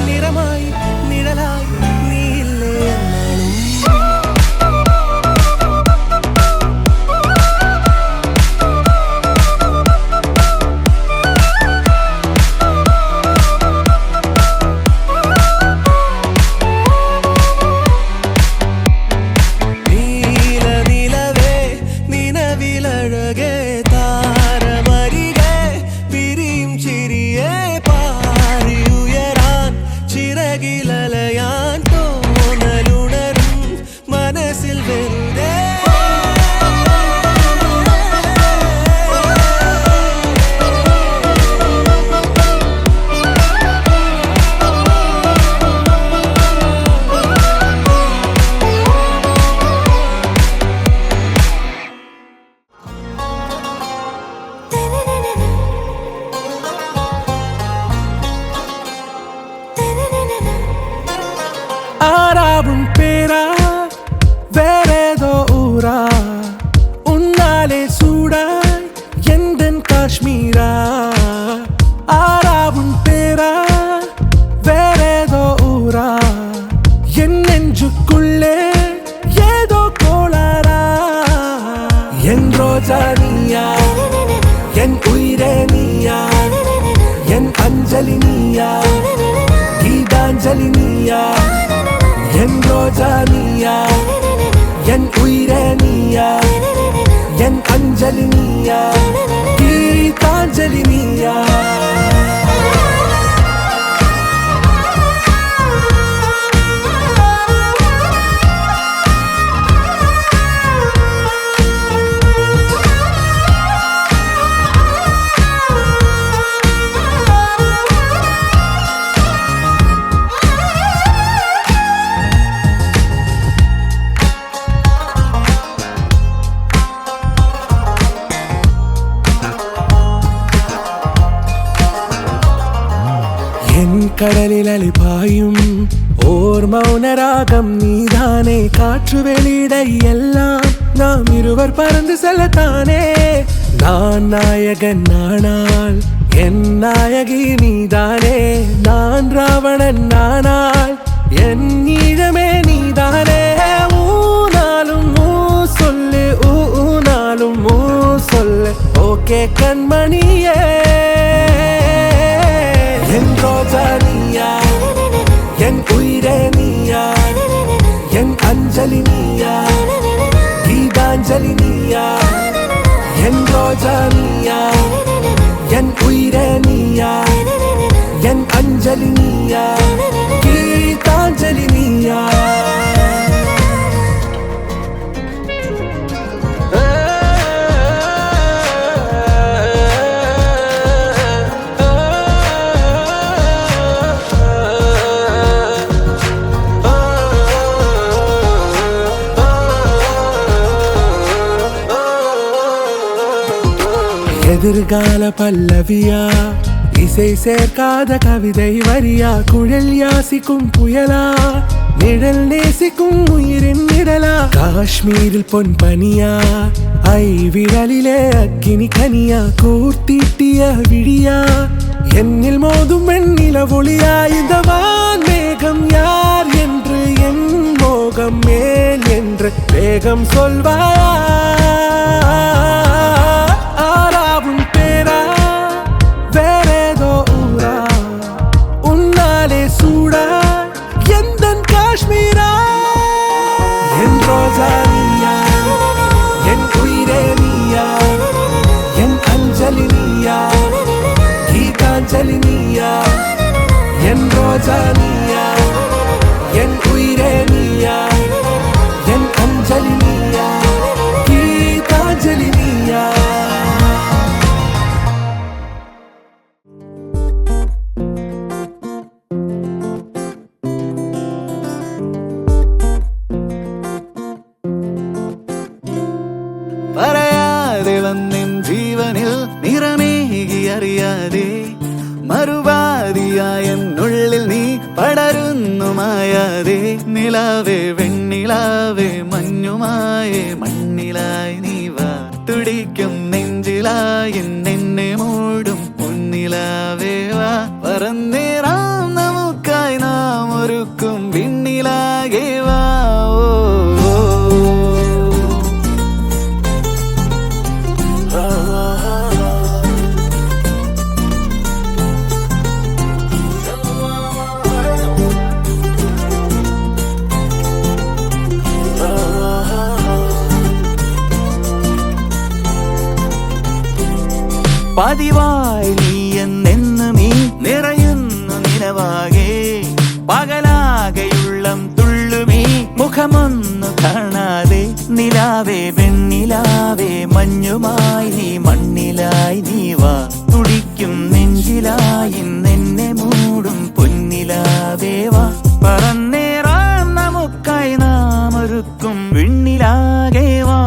നിറമായി നിഴലായി നീയില്ലേ നീലനിലവേ നിലവിലഴകേ താരമരികെ പിരിയും ചിരിയേ പാറിയുയരാൻ ചിറകിലലയാൻ തോന്നലുണരും മനസ്സിൽ വെറുതെ ആരാവും പേരാ വേറേതോ ഊരാ ഉന്നാലെ സൂടായി എന്തൻ കാശ്മീരാ ആരാവും പേരാ വേറേതോ ഊരാ എൻ നെഞ്ചുക്കുള്ളേ ഏതോ കോളാരാ എൻ ரோஜா நீயா என் உயிரே நீயா என் அஞ்சலி நீயா கீதாஞ்சலி நீயா என் ரோஜா நீயா என் உயிரே நீயா என் அஞ்சலி நீயா கீதாஞ்சலி நீயா கடலில் அலிபாயும் ஓர் மௌனராகம் நீதானே காற்று வெளியிட எல்லாம் நாம் இருவர் பறந்து செல்லத்தானே நான் நாயகன் நானால் என் நாயகி நீதானே நான் ராவணன் நானால் என் ஈழமே நீதானே ஊனாலும் ஊ சொல்லு ஊனாலும் ஊ சொல்லு ஓகே கண்மணியே என் ரோஜா நீயா என் உயிரே நீயா என் அஞ்சலி நீயா கீதாஞ்சலி நீயா என் ரோஜா நீயா என் உயிரே நீயா என் அஞ்சலி நீயா கீதாஞ்சலி நீயா எதிர்கால பல்லவியா இசை சேர்க்காத கவிதை வரியா குழல் யாசிக்கும் புயலா நிழல் நேசிக்கும் உயிரின் நிழலா காஷ்மீரில் பொன் பனியா ஐ விரலிலே அக்கினி கனியா கூர்த்தீட்டிய விழியா என்னில் மோதும் வெண்ணில ஒளியா இந்த வான் மேகம் யார் என்று என் மோகம் மேல் என்று வேகம் சொல்வாயா ஆராவும் பேரா அஞ்சலி நீயா என் ரோஜா நீயா என் உயிரே நீயா என் அஞ்சலி நீயா கீதாஞ்சலி நீயா പറയാതെ വന്നിൻ ജീവനിൽ നിറമേകി അറിയാതെ മറുപാതിയായ എന്നുള്ളിൽ നീ പടരുന്നു മായാതെ നിലാവേ വെണ്ണിലാവേ മഞ്ഞുമായേ മണ്ണിലായി നീ വാ തുടിക്കും നെഞ്ചിലായി എന്നെ മൂടും പൊന്നിലാവേ വാ പറന്നേറാം നമുക്കായി നാം ഒരുക്കും വിണ്ണിലാകെ വാ പതിവായി നീ എന്നെന്നും ഈ നിറയുന്നു നിലവാകെ പകലാകെയുള്ളം തുള്ളുമീ മുഖമൊന്നു കാണാതെ നിലാവേ വെണ്ണിലാവേ മഞ്ഞുമായി നീ മണ്ണിലായി നീ വാ തുടിക്കും നെഞ്ചിലായി എന്നെ മൂടും പൊന്നിലാവേ വാ പറന്നേറാം നമുക്കായി നാം ഒരുക്കും വിണ്ണിലാകെ വാ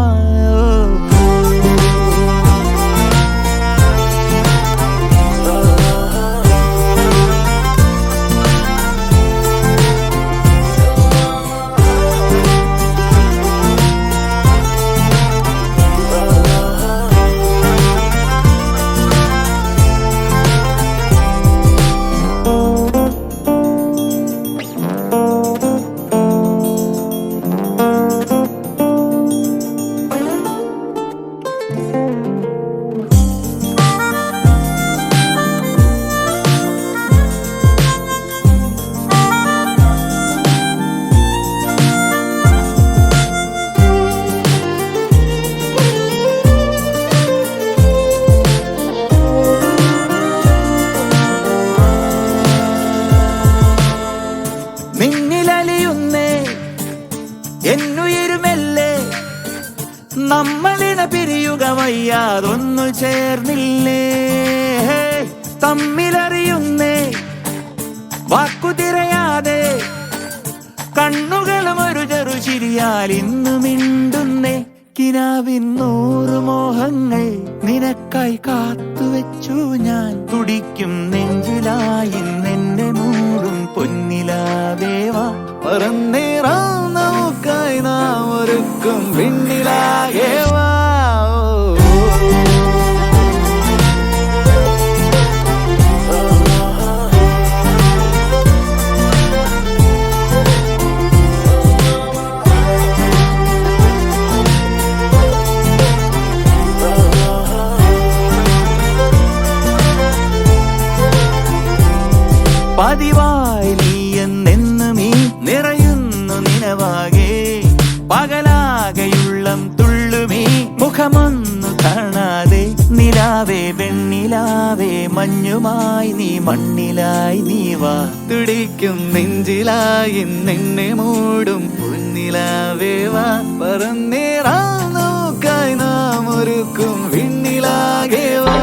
എന്നുയരുമല്ലേ നമ്മളിട പിരിയുക വയ്യാതൊന്നു ചേർന്നില്ലേ തമ്മിലറിയുന്നേ വാക്കുതിരയാതെ കണ്ണുകളും ഒരു ചെറു ചിരിയാൽ ഇന്നു മിണ്ടുന്നേ കിനാവിൻ 100 മോഹങ്ങൾ നിനക്കായി കാത്തുവെച്ചു ഞാൻ തുടിക്കും നെഞ്ചിലായി എന്നെ മൂടും പൊന്നിലാവേവാ പറന്നേറാം നമുക്കായി നാം ഒരുക്കും വിണ്ണിലാകേവാ പതിവായി നീ എന്നെന്നും ഈ നിറയുന്നു നിലവാകെ പകലാകെയുള്ളം തുള്ളുമീ മുഖമൊന്നു കാണാതെ നിലാവേ വെണ്ണിലാവേ മഞ്ഞുമായി നീ മണ്ണിലായി നീ വാ തുടിക്കും നെഞ്ചിലായി എന്നെ മൂടും പൊന്നിലാവേ വാ പറന്നേറാം നമുക്കായി നാം ഒരുക്കും വിണ്ണിലാകെ വാ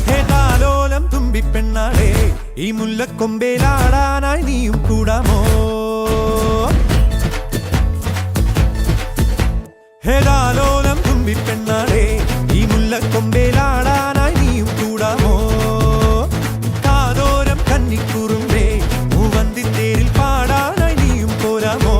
ഹേതാലോലം തുമ്പിപ്പെണ്ണാളെ ഈ മുല്ലക്കൊമ്പേലാടാനായി നീയും കൂടാമോ ഹേതാലോലം തുമ്പി പെണ്ണാളെ ഈ മുല്ലക്കൊമ്പേലാടാനായി നീയും കൂടാമോ കാതോരം കന്നിക്കുറുമ്പേ മൂവന്തിത്തേരിൽ പാടാനായി നീയും പോരാമോ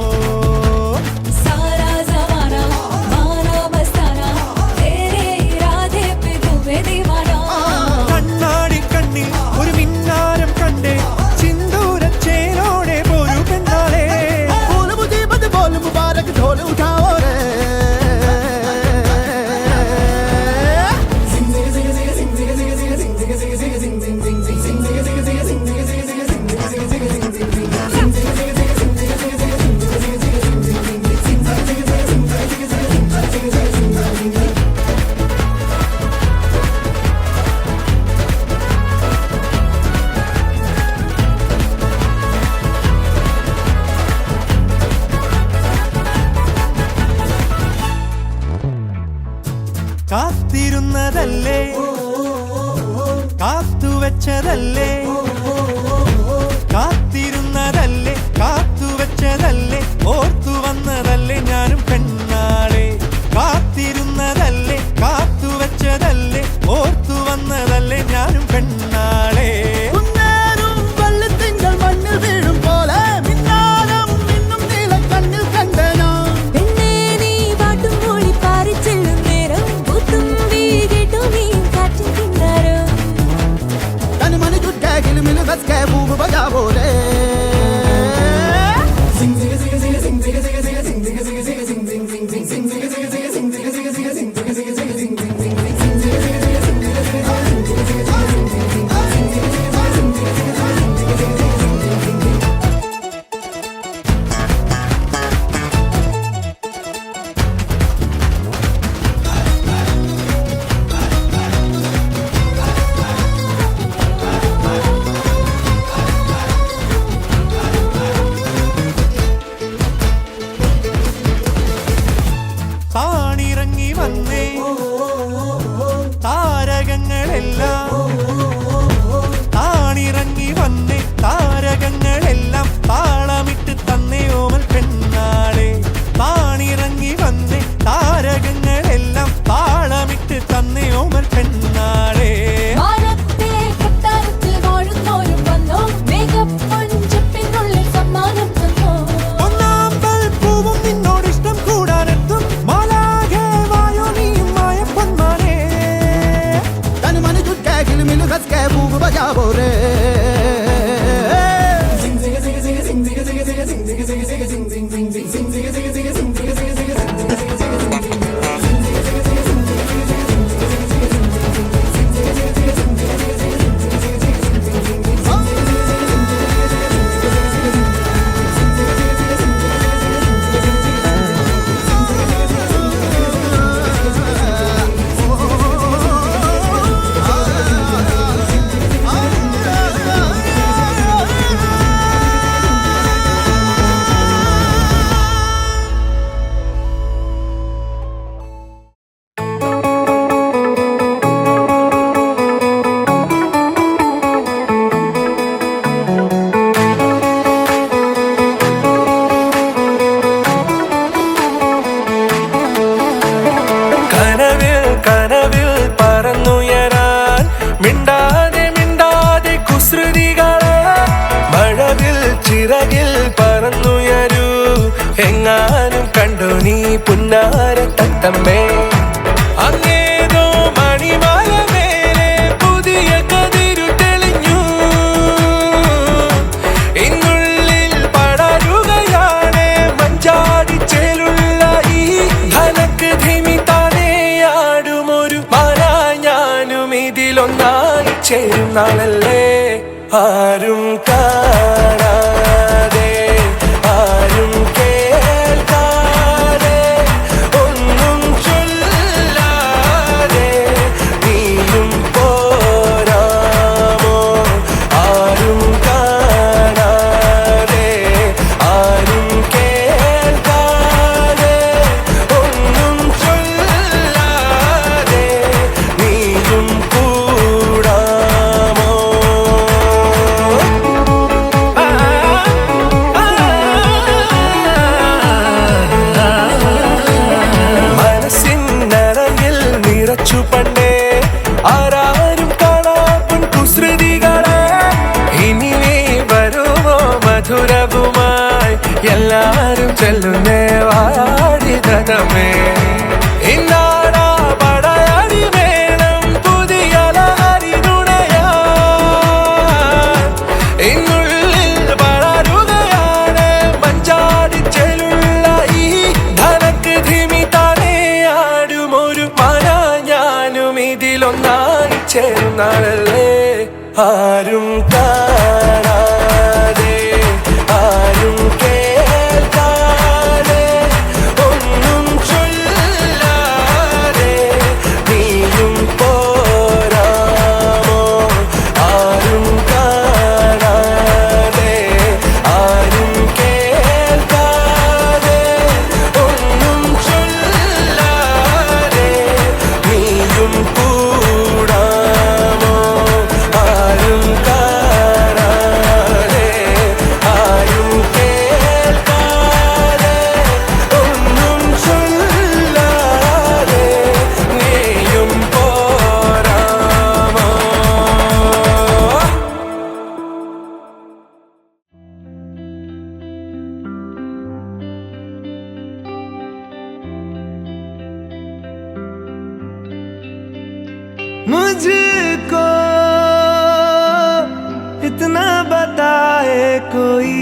കണ്ണാടി കണ്ണിൽ ഒരു മിന്നാരം കണ്ടേ ചിന്തൂരച്ചേരോടെ പോരു പെണ്ണാളെ फूल मुसीबत बोल मुबारक ढोल उठाओ रे കാത്തിരുന്നതല്ലേ കാത്തുവെച്ചതല്ലേ കാത്തിരുന്നതല്ലേ കാത്തുവെച്ചതല്ലേ ഓർത്തു വന്നതല്ലേ ഞാനും പെണ്ണാളെ കാത്തിരുന്നതല്ലേ കാത്തുവെച്ചതല്ലേ ഓർത്തു വന്നതല്ലേ ഞാനും പെണ്ണാളെ കുന്നേറും വെള്ളത്തിങ്കൾ മണ്ണിൽ വീഴും പോലെ മിന്നാരം മിന്നും നീല കണ്ണിൽ കണ്ടേ ഞാൻ तन मन जुट के गिल मिल बस के बूब बजावो रे താണിറങ്ങി വന്നേ താരകങ്ങളെല്ലാം താണിറങ്ങി വന്നേ താരകങ്ങളെല്ലാം താളമിട്ട് തന്നേ ഓമൽ പെണ്ണാളെ താണിറങ്ങി വന്നേ താരകങ്ങളെല്ലാം താളമിട്ട് തന്നേ ഓമൽ പെണ്ണാളെ ഒന്നാമ്പൽ പൂവും നിന്നോടിഷ്ടം കൂടാനെത്തും മാലാഖേ വായോ നീയും മായപ്പൊന്മാനേ तन मन जुट के गिल मिल बस के बूब बजावो रे എങ്ങാനും കണ്ടു നീ പുന്നാര തത്തമ്മേ അങ്ങേതോ മണിമാല മേലെ പുതിയ കതിരു തെളിഞ്ഞു ഇന്നുള്ളിൽ പടരുകയാണ് മഞ്ചാടിച്ചേലുള്ള ഈ ധനക്ക് ധിമി താനേ ആടുമൊരു മര ഞാനും ഇതിലൊന്നായി ചേരും നാളല്ലേ ആരും കാണാതെ ആരും കേൾക്കാതെ ഒന്നും ചൊല്ലാതെ നീയും പോരാമോ ആരും കാണാതെ ആരും കേൾക്കാതെ ഒന്നും ചൊല്ലാതെ നീയും കൂടാമോ ചേർന്നാണല്ലേ ആരും കാണാതെ ആരും കേൾക്കാതെ ഒന്നും ചൊല്ലാതെ നീയും പോരാമോ ആരും കാണാതെ ആരും കേൾക്കാതെ ഒന്നും ചൊല്ലാതെ നീയും കൂടാമോ ആരും കാണാതെ ആരും കേൾക്കാതെ ഒന്നും ചൊല്ലാതെ നീയും പോരാമോ मुझको इतना बताए कोई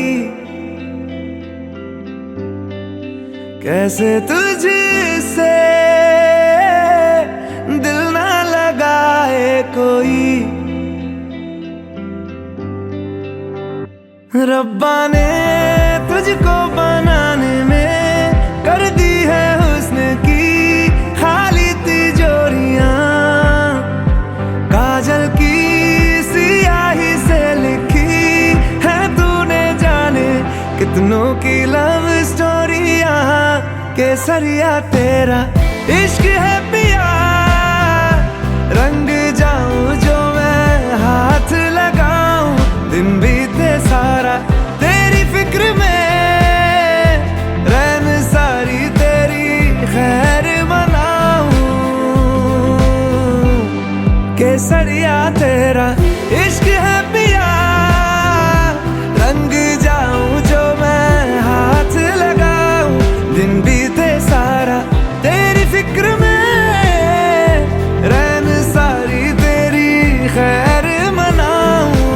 कैसे तुझसे दिल ना लगाए कोई रब्बा ने तुझको बनाने में कर दी है हुस्न की खाली तिजोरियां काजल की सियाही से लिखी है तूने जाने कितनों की लव स्टोरियां केसरिया तेरा इश्क है पिया रंग जाऊं जो मैं हाथ लगाऊं दिन बीते सारा तेरी फिक्र में रैन सारी तेरी खैर मनाऊं केसरिया तेरा इश्क है पिया रंग जाऊं जो मैं हाथ लगाऊं दिन बीते सारा तेरी फिक्र में रैन सारी तेरी खैर मनाऊं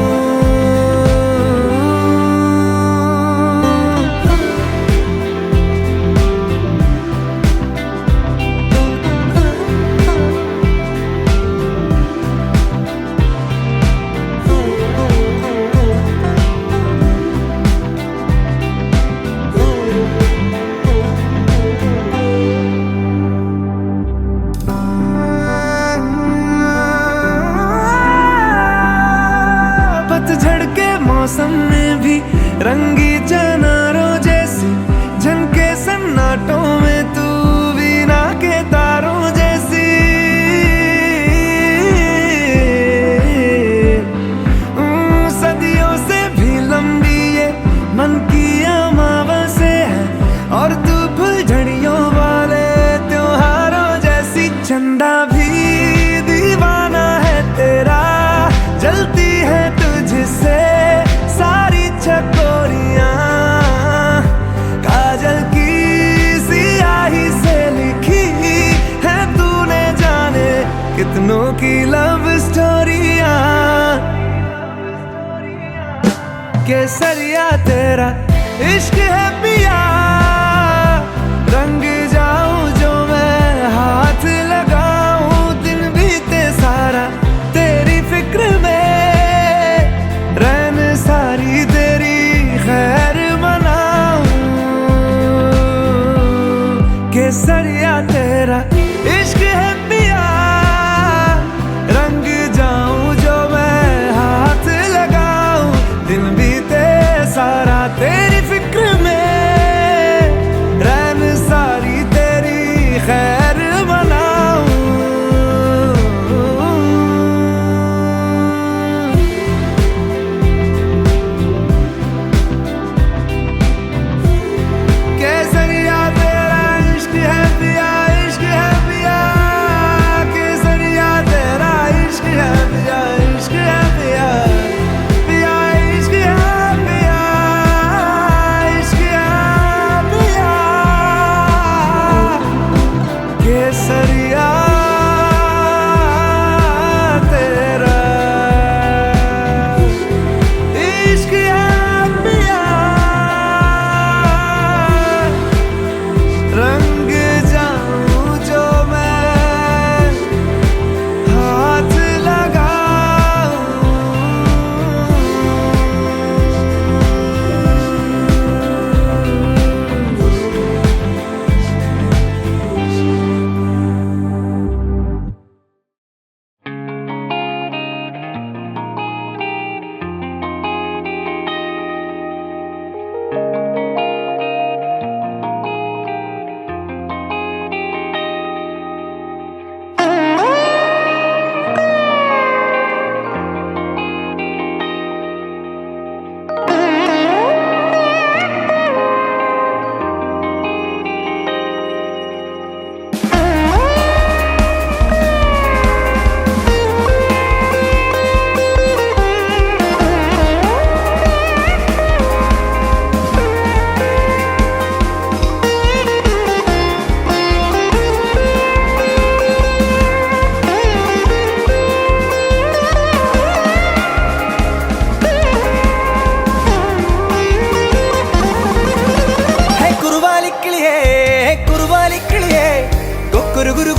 पतझड़ के मौसम में भी रंगी चनारों जैसी झनके सन्नाटों में तू वीणा के तारों जैसी सदियों से भी लंबी ये मन की अमावस्या है और तू फुलझड़ियों वाले त्योहारों जैसी चंदा भी दीवाना है तेरा जलती है तुझसे सारी चकोरियां काजल की सियाही से लिखी है तूने जाने कितनों की लव स्टोरियां केसरिया तेरा इश्क है पिया रंग जाऊं जो मैं हाथ लगाऊं दिन बीते सारा तेरी फिक्र में रैन सारी तेरी खैर मनाऊं केसरिया तेरा इश्क है पिया रंग जाऊं जो मैं हाथ लगाऊं दिन बीते सारा तेरी फिक्र में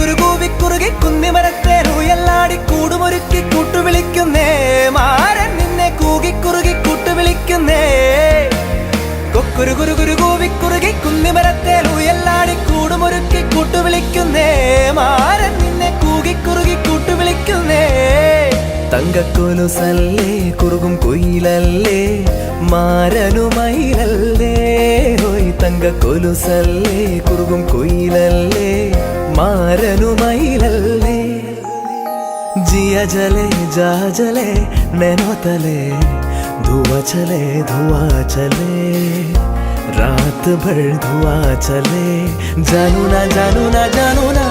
കുരു കൂവി കുറുകി കുന്നിമരത്തേലൂയല്ലാടി കൂടുമൊരുക്കി കൂട്ടുവിളിക്കുന്നേ മാരൻ നിന്നെ കൂകി കുറുകി കൂട്ടുവിളിക്കുന്നേ കൊക്കുരു കുരു കുരു കൂവി കുറുകി കുന്നിമരത്തേലൂയല്ലാടി കൂടുമൊരുക്കി കൂട്ടുവിളിക്കുന്നേ മാരൻ നിന്നെ കൂകി കുറുകി കൂട്ടുവിളിക്കുന്നേ തങ്കക്കൊലുസല്ലേ കുറുകും കുയിലല്ലേ മാരനുമയിലല്ലേ ഹോയ് തങ്കക്കൊലുസല്ലേ കുറുകും കുയിലല്ലേ മാരനുമയിലല്ലേ जिया जले जा जले नैनो तले धुआं चले रात भर धुआं चले जानू ना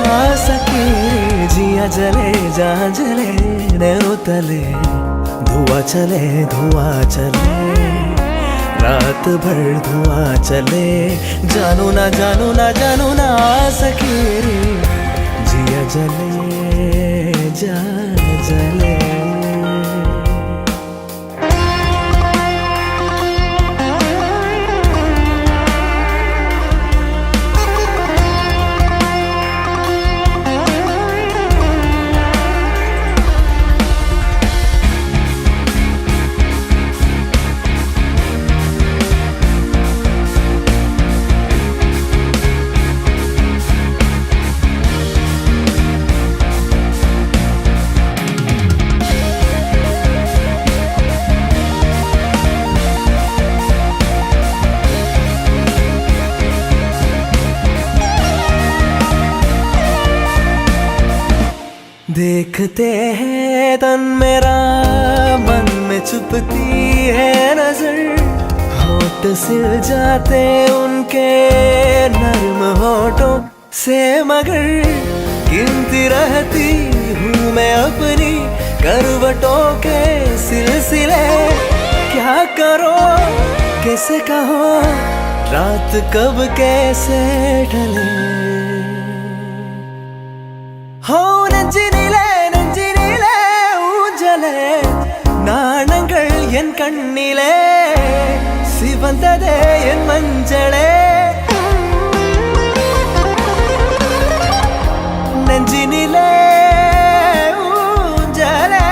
सके जिया जले जा जले नैनो तले धुआं चले रात भर धुआं चले जानू ना सके जिया जले जा जले देखते हैं तन मेरा मन में छुपती है नजर होठ सिल जाते उनके नर्म होठों से मगर गिनती रहती हूँ मैं अपनी करवटों के सिलसिले क्या करो कैसे कहो रात कब कैसे ढले हो നെഞ്ചിനിലെ ഊഞ്ചലേ നാണങ്ങൾ എൻ കണ്ണിലെ സിവന്തതേ എൻ മഞ്ചളേ നെഞ്ചിനിലെ ഊഞ്ചലേ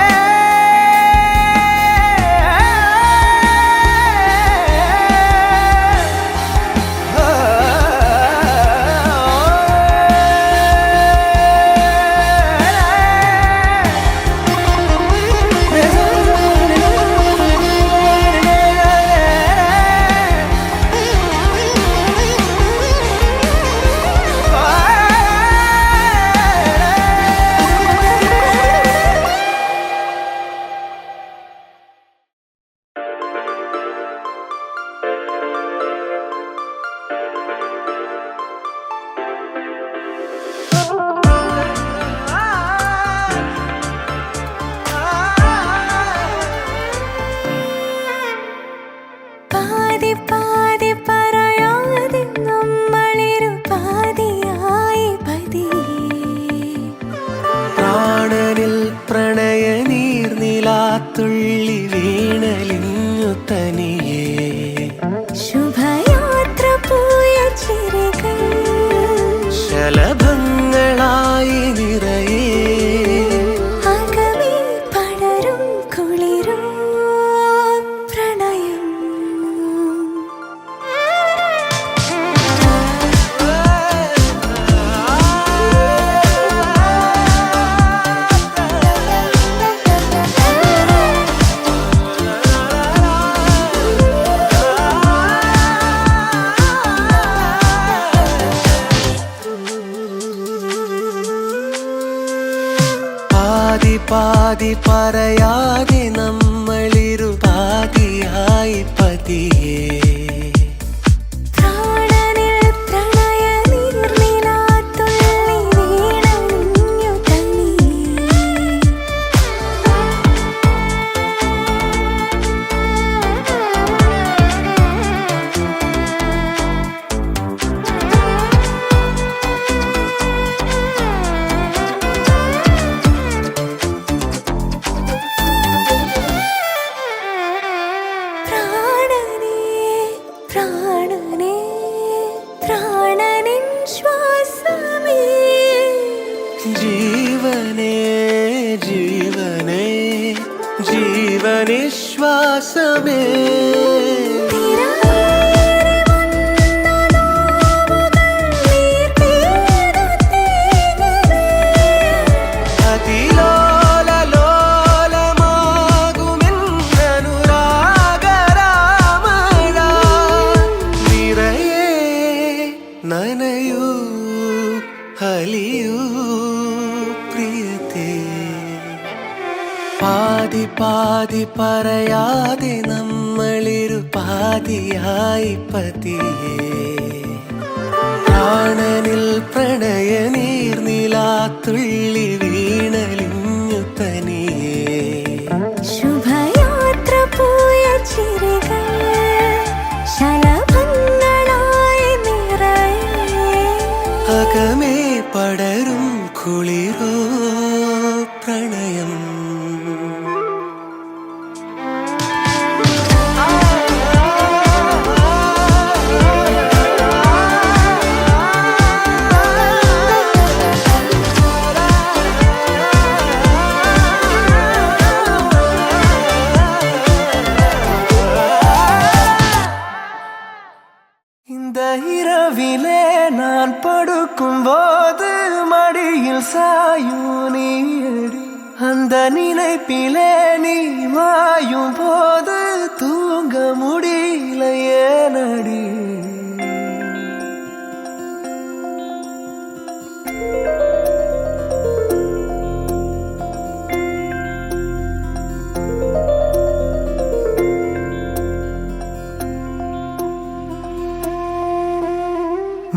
തുള്ളി വീണലിഞ്ഞു തനിയേ ശുഭയാത്ര പോയ ചിരികൾ ശലഭങ്ങളായി നിറയേ അകമേ പടരും കുളിരും പ്രണയം പാതി പറയാതെ നമ്മളിരു പാതിയായി പതിയേ ജീവനേ ജീവനേ ജീവനിശ്വാസമേ നനയൂ ഹലിയൂ പ്രിയതേ പാതി പാതി പറയാതെ നമ്മളിരു പാതിയായി പതിയേ പ്രാണനിൽ പ്രണയ നീർനിലാത്തുള്ളി വീണലിഞ്ഞു തനിയേ ശുഭയാത്ര പോയ ചിരികൾ ശലഭങ്ങളായി നിറയെ അകമേ പടരും കുളിരോ പ്രണയം இந்த இரவிலே நான் படுக்கும் போது மடியில் சாயும் நீடி அந்த நினைப்பிலே நீ மாயும் போது தூங்க முடியல ஏனடி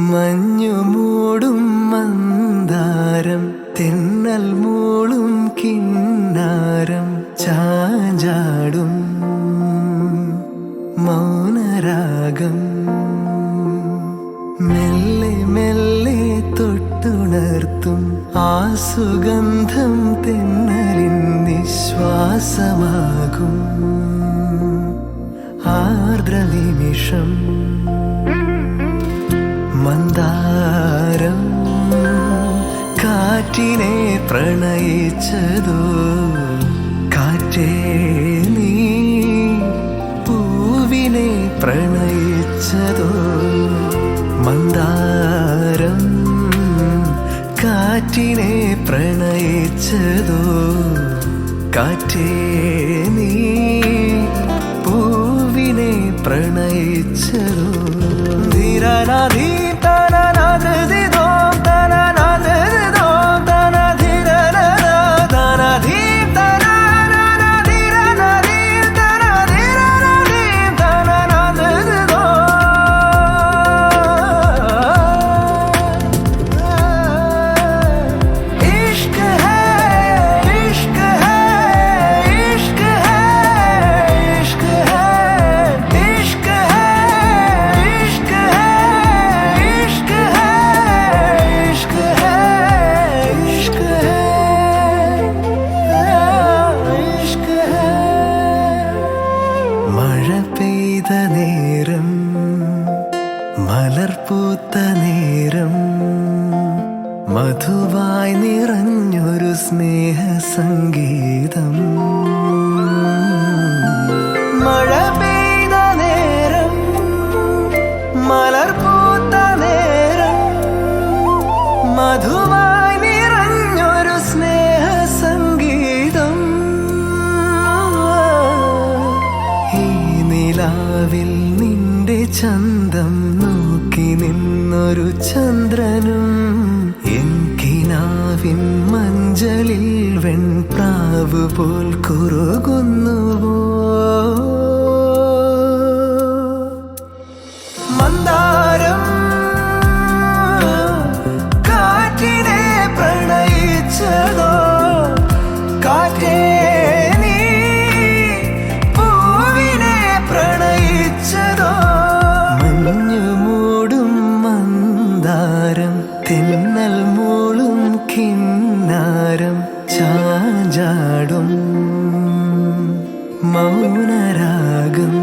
മഞ്ഞു മൂടും മന്ദാരം തെന്നൽ മൂളും കിന്നാരം ചാഞ്ചാടും മൗനരാഗം മെല്ലെ മെല്ലെ തൊട്ടുണർത്തും ആ സുഗന്ധം തെന്നലിൻ നിശ്വാസമാകും ആർദ്രനിമിഷം മന്ദാരം കാറ്റിനെ പ്രണയിച്ചതോ കാറ്റേ നീ പൂവിനെ പ്രണയിച്ചതോ മന്ദാരം കാറ്റിനെ പ്രണയിച്ചതോ കാറ്റേ നീ പൂവിനെ പ്രണയിച്ചതോ ധീരനാധീ മഴ പെയ്ത നേരം മലർപൂത്ത നേരം മധുവായി നിറഞ്ഞൊരു സ്നേഹ സംഗീതം മഴ പെയ്ത നേരം മലർപൂത്ത നേരം മധുവായി നിറഞ്ഞൊരു സ്നേഹ സംഗീതം ഈ നിലാവിൽ നിന്റെ ചന്തം നോക്കി നിന്നൊരു ചന്ദ്രനും എൻകിനാവിൻ മഞ്ചലിൽ വെൺപ്രാവ് പോൽ കുറുകുന്നുവോ മന്ദാരം കാറ്റിനെ പ്രണയിച്ചതോ കാറ്റേ നീ പൂവിനെ പ്രണയിച്ചതോ മഞ്ഞു മൂടും മന്ദാരം തെന്നൽ മൂളും കിന്നാരം ചാഞ്ചാടും മൗനരാഗം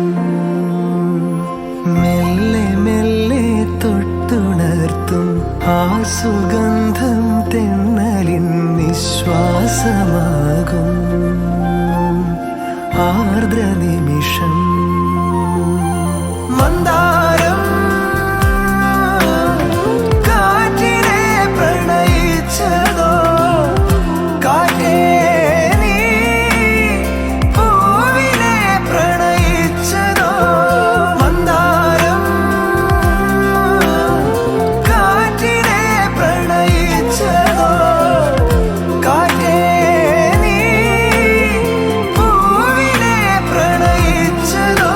മെല്ലെ മെല്ലെ തൊട്ടുണർത്തും ആ സുഗന്ധം തെന്നലിൻ നിശ്വാസമാകും ആർദ്ര നിമിഷം മന്ദാരം കാറ്റിനെ പ്രണയിച്ചതോ കാറ്റേ നീ പൂവിനെ പ്രണയിച്ചതോ മന്ദാരം കാറ്റിനെ പ്രണയിച്ചതോ കാറ്റേ നീ പൂവിനെ പ്രണയിച്ചതോ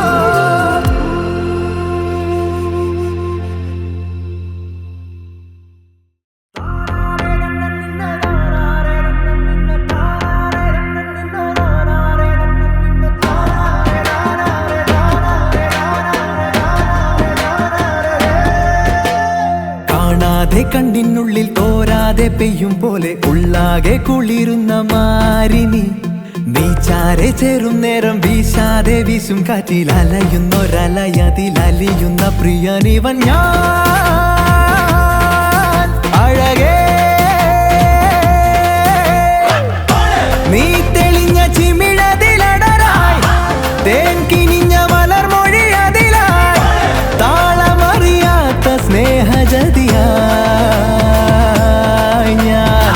കാണാതെ കണ്ണിനുള്ളിൽ തോരാതെ പെയ്യും പോലെ ഉള്ളാകെ കുളിരുന്ന മാരിനി നീച്ചാരെ ചേരും നേരം വീശാതെ വീശും കാറ്റിൽ അലയുന്നൊരലയതിൽ അലിയുന്ന പ്രിയനിവൻ ഞാൻ അഴകേ നീ തെളിഞ്ഞ ചിമിഴതിലടരായി തേൻ കിനിഞ്ഞ മലർമൊഴി അതിലായി താളമറിയാത്ത സ്നേഹജതിയായി ഞാൻ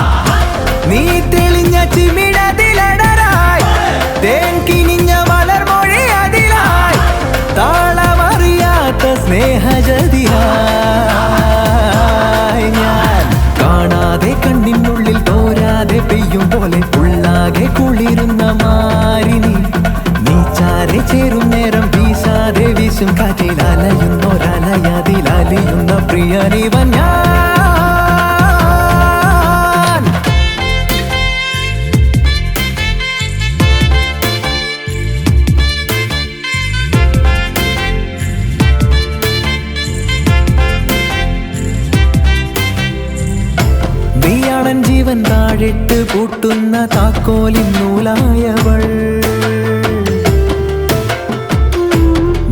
നീ തെളിഞ്ഞ ചിമിഴതിലടരായി തേൻ കിനിഞ്ഞ മലർമൊഴി അതിലായി താളമറിയാത്ത സ്നേഹജതിയായി ഞാൻ കാണാതെ കണ്ണിനുള്ളിൽ തോരാതെ പെയ്യും പോലെ ഉള്ളാകെ കുളിരുന്ന മാരിനി നീച്ചാരെ ചേരും നേരം വീശാതെ വീശും കാറ്റിൽ അലയുന്നൊരലയതിൽ അലിയുന്ന പ്രിയനിവൻ ഞാൻ നീയാണൻ ജീവൻ താഴിട്ട് പൂട്ടുന്ന താക്കോലിൻ നൂലായവൾ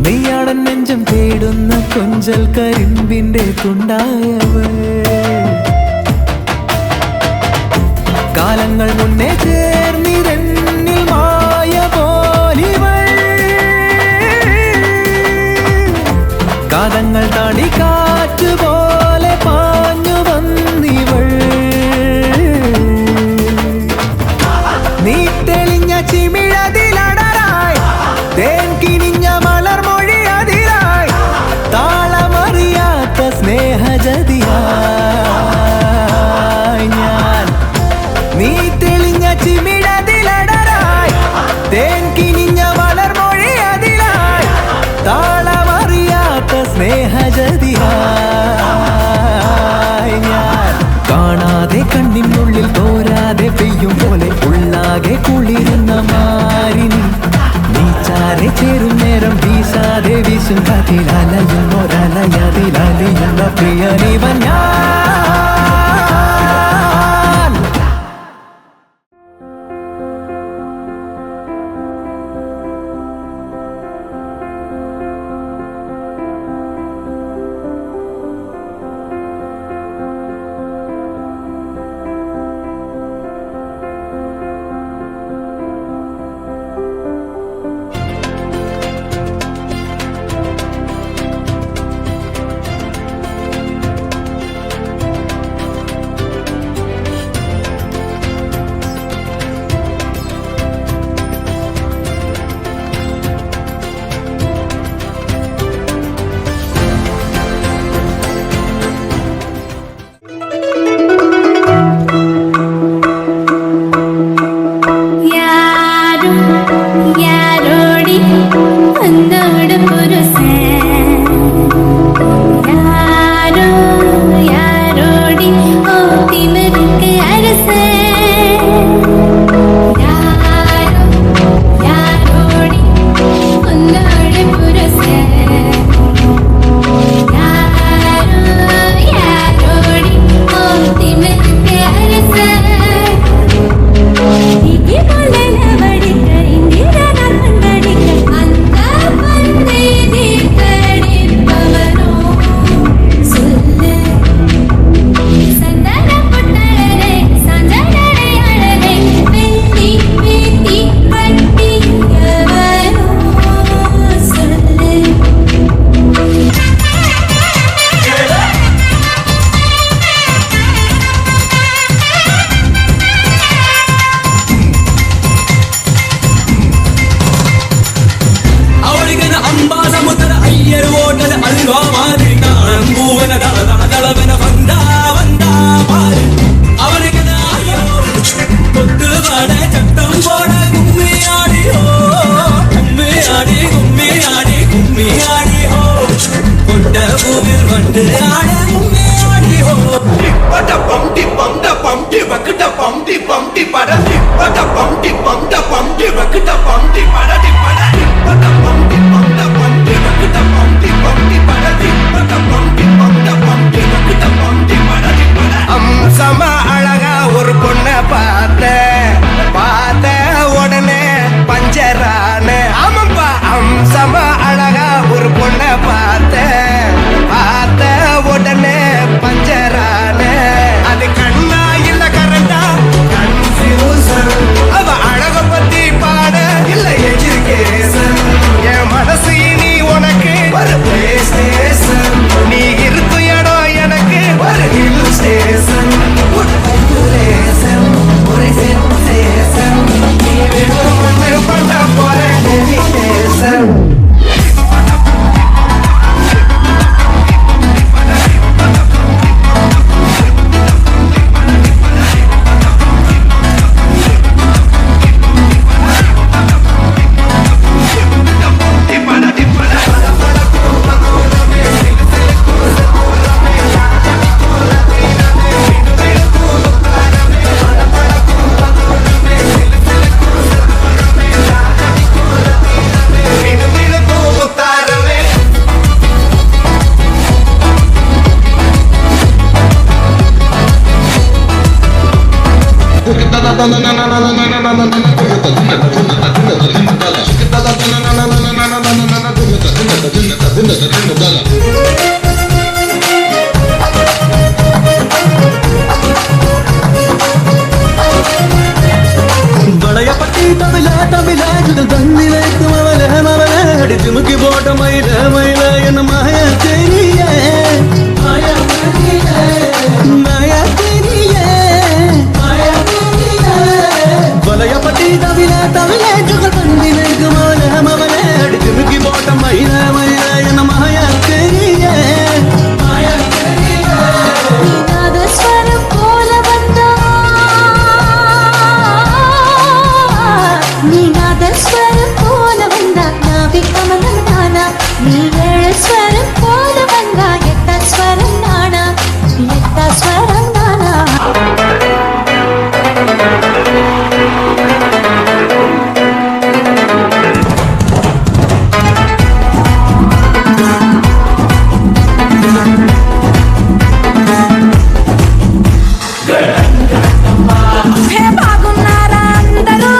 നീയാണൻ നെഞ്ചം തേടുന്ന കൊഞ്ചൽ കരിമ്പിന്റെ തുണ്ടായവൾ കാലങ്ങൾ മുന്നേ ചേർന്നിരന്നിൽ മായ പോലിവൾ കാതങ്ങൾ താണ്ടി കാറ്റ് പോലെ പാഞ്ഞു വന്നിവൾ നീ തെളിഞ്ഞ ചിമിഴതിലടരായി തേൻ കിനിഞ്ഞ മലർമൊഴി അതിലായി താളമറിയാത്ത സ്നേഹജതിയായി ഞാൻ നീ തെളിഞ്ഞ ചിമിഴതിലടരായി തേൻ കിനിഞ്ഞ മലർമൊഴി അതിലായി താളമറിയാത്ത സ്നേഹജതിയായി ഞാൻ കാണാതെ കണ്ണിനുള്ളിൽ തോരാതെ പെയ്യും പോലെ ഉള്ളാകെ കുളിരുന്ന മാരിനി നീച്ചാരെ ചേരും നേരം വീശാതെ വീശും കാറ്റിൽ അലയുന്നൊരലയതിൽ അലിയുന്ന പ്രിയനിവൻ ഞാൻ விட்டு ஆட முன்னேறி ஓ பட பம்டி பம்ட பம்டி வக்கட பம்டி பம்டி பட பட பம்டி பம்ட பம்டி வக்கட பம்டி படடி பட பட பம்டி பம்ட பம்டி வக்கட பம்டி பம்டி படடி பட பம்டி பம்ட பம்டி வக்கட பம்டி படடி பட அம்சமா அழகா ஒரு பொண்ண பார்த்த உடனே பஞ்சரான ஆமாப்பா அம்சமா அழகா ஒரு பொண்ண பார்த்த உடனே பஞ்சரான அது கண்ணா இல்ல கரண்டா கன்ஃபியூசன் அவ அழக பத்தி பாட இல்ல எஜுகேஷன் என் மனசு இனி உனக்கு ஒரு பிளே ஸ்டேஷன் நீ இருக்கும் இடம் எனக்கு ஒரு ஹில் ஸ்டேஷன் ஒரு பாப்புலேஷன் ஒரு சென்சேஷன் நீ விடும் ஒன்று பண்ண போற டெலிகேஷன் வளையப்பட்டி தமிழ தமிழ தண்ணி வைக்கும் அவல மவல அடிச்சு முக்கி போட்ட மயில மயில என்ன மாய தெரிய வளையப்பட்டி தமிழ தமிழ தண்ணி வைக்கும் அவல மவல அடிச்சு முக்கி போட்ட மயில மயில என்ன மாய தெரிய நாதஸ்வரம் போல வந்தா நீ நாதஸ்வரம் போல வந்தா நாவி கமலம் நானா நீ ஏழு ஸ்வரம் போல வந்தா எட்ட ஸ்வரம் நானா எட்ட ஸ்வரம் நானா హే బాగున్నారా అందరూ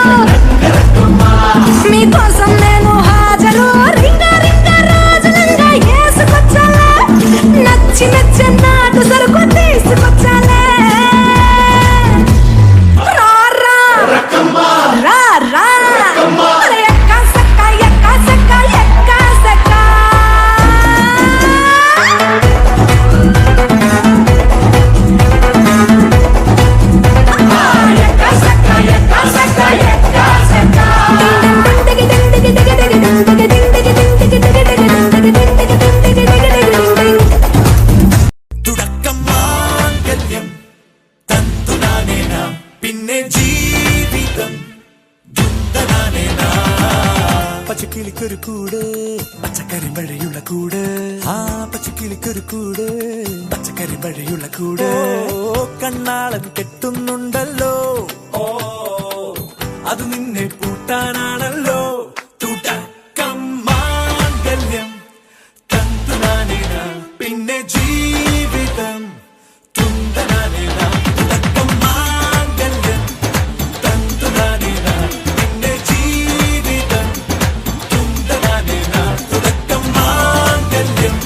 మీకోసం నేను హాజరు రింగ రింగ రాజులంగా వేసుకొచ్చాలే నచ్చి నచ్చి నాటు సరుకు తీసుకొచ్చాలే రా రా రా రా అరే ఎక్క సక్క ఎక్క సక్క ఎక్క సక్క തുടക്കം മാംഗല്യം തന്തുനാനേനാ പിന്നെ ജീവിതം ദുന്തനാനേനാ പച്ചക്കിളിക്കൊരു കൂട് പച്ചക്കരിമ്പഴയുള്ള കൂട് ആ പച്ചക്കിളിക്കൊരു കൂട് പച്ചക്കരിമ്പഴയുള്ള കൂട് കണ്ണാളൻ കെട്ടുന്നുണ്ടല്ലോ ഓ അത് നിന്നെ പൂട്ടാനാണല്ലോ തുടക്കം മാംഗല്യം തന്തുനാനേനാ പിന്നെ ജീവിതം തുന്തനാനേനാ തുടക്കം മാംഗല്യം തന്തുനാനേനാ പിന്നെ ജീവിതം തുന്തനാനേനാ തുടക്കം മാംഗല്യം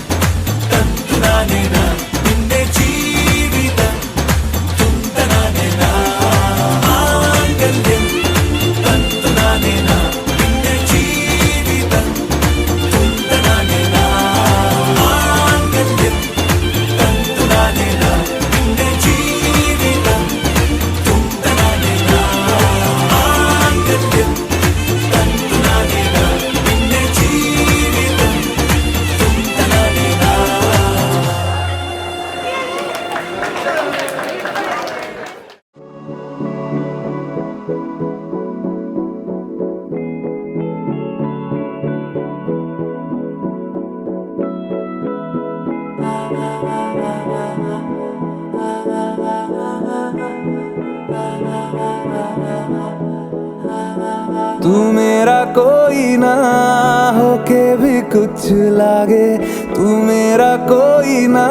തന്തുനാനേനാ പിന്നെ ജീവിതം തുന്തനാനേനാ तू मेरा कोई ना होके भी कुछ लागे, तू मेरा कोई ना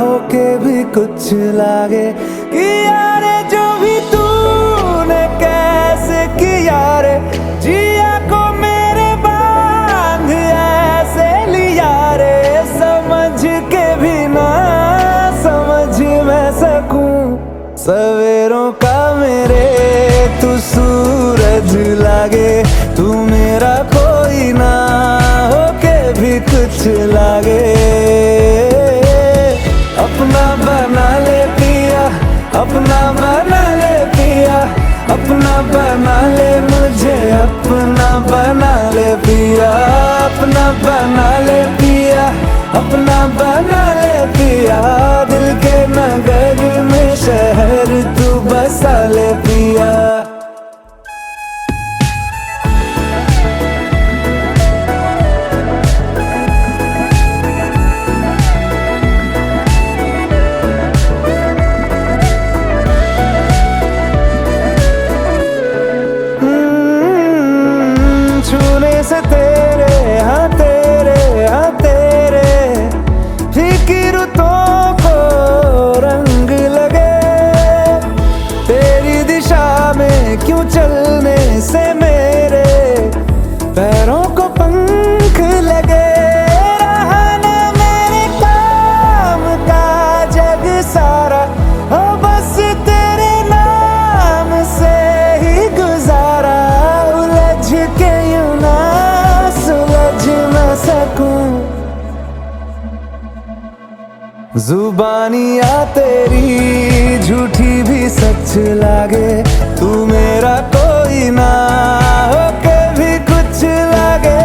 होके भी कुछ लागे। कि यारे जो भी तूने कैसे किया रे, जिया को मेरे बांध ऐसे लिया रे, समझ के भी ना समझ मैं सकूं सवेरों का मेरे तू सूरज लागे, तू मेरा कोई ना होके भी कुछ लागे। अपना बना ले पिया, अपना बना ले पिया, अपना बना ले मुझे, अपना बना ले पिया, अपना बना ले पिया, अपना बना ले पिया। दिल के नगर में शहर तू बसा ले पिया। छूने से तेरे हाँ तेरे हाँ तेरे फीकी रुतों को रंग लगे, तेरी दिशा में क्यों चलने से मेरे पैरों को पंख लगे। रहा ना मेरे काम का जग सारा, हो बस तेरे नाम से ही गुजारा। उलझ के यूं ना सुलझ न सकूं, जुबानियाँ तेरी झूठी भी सच लागे, तू मेरा कोई ना होके भी कुछ लागे।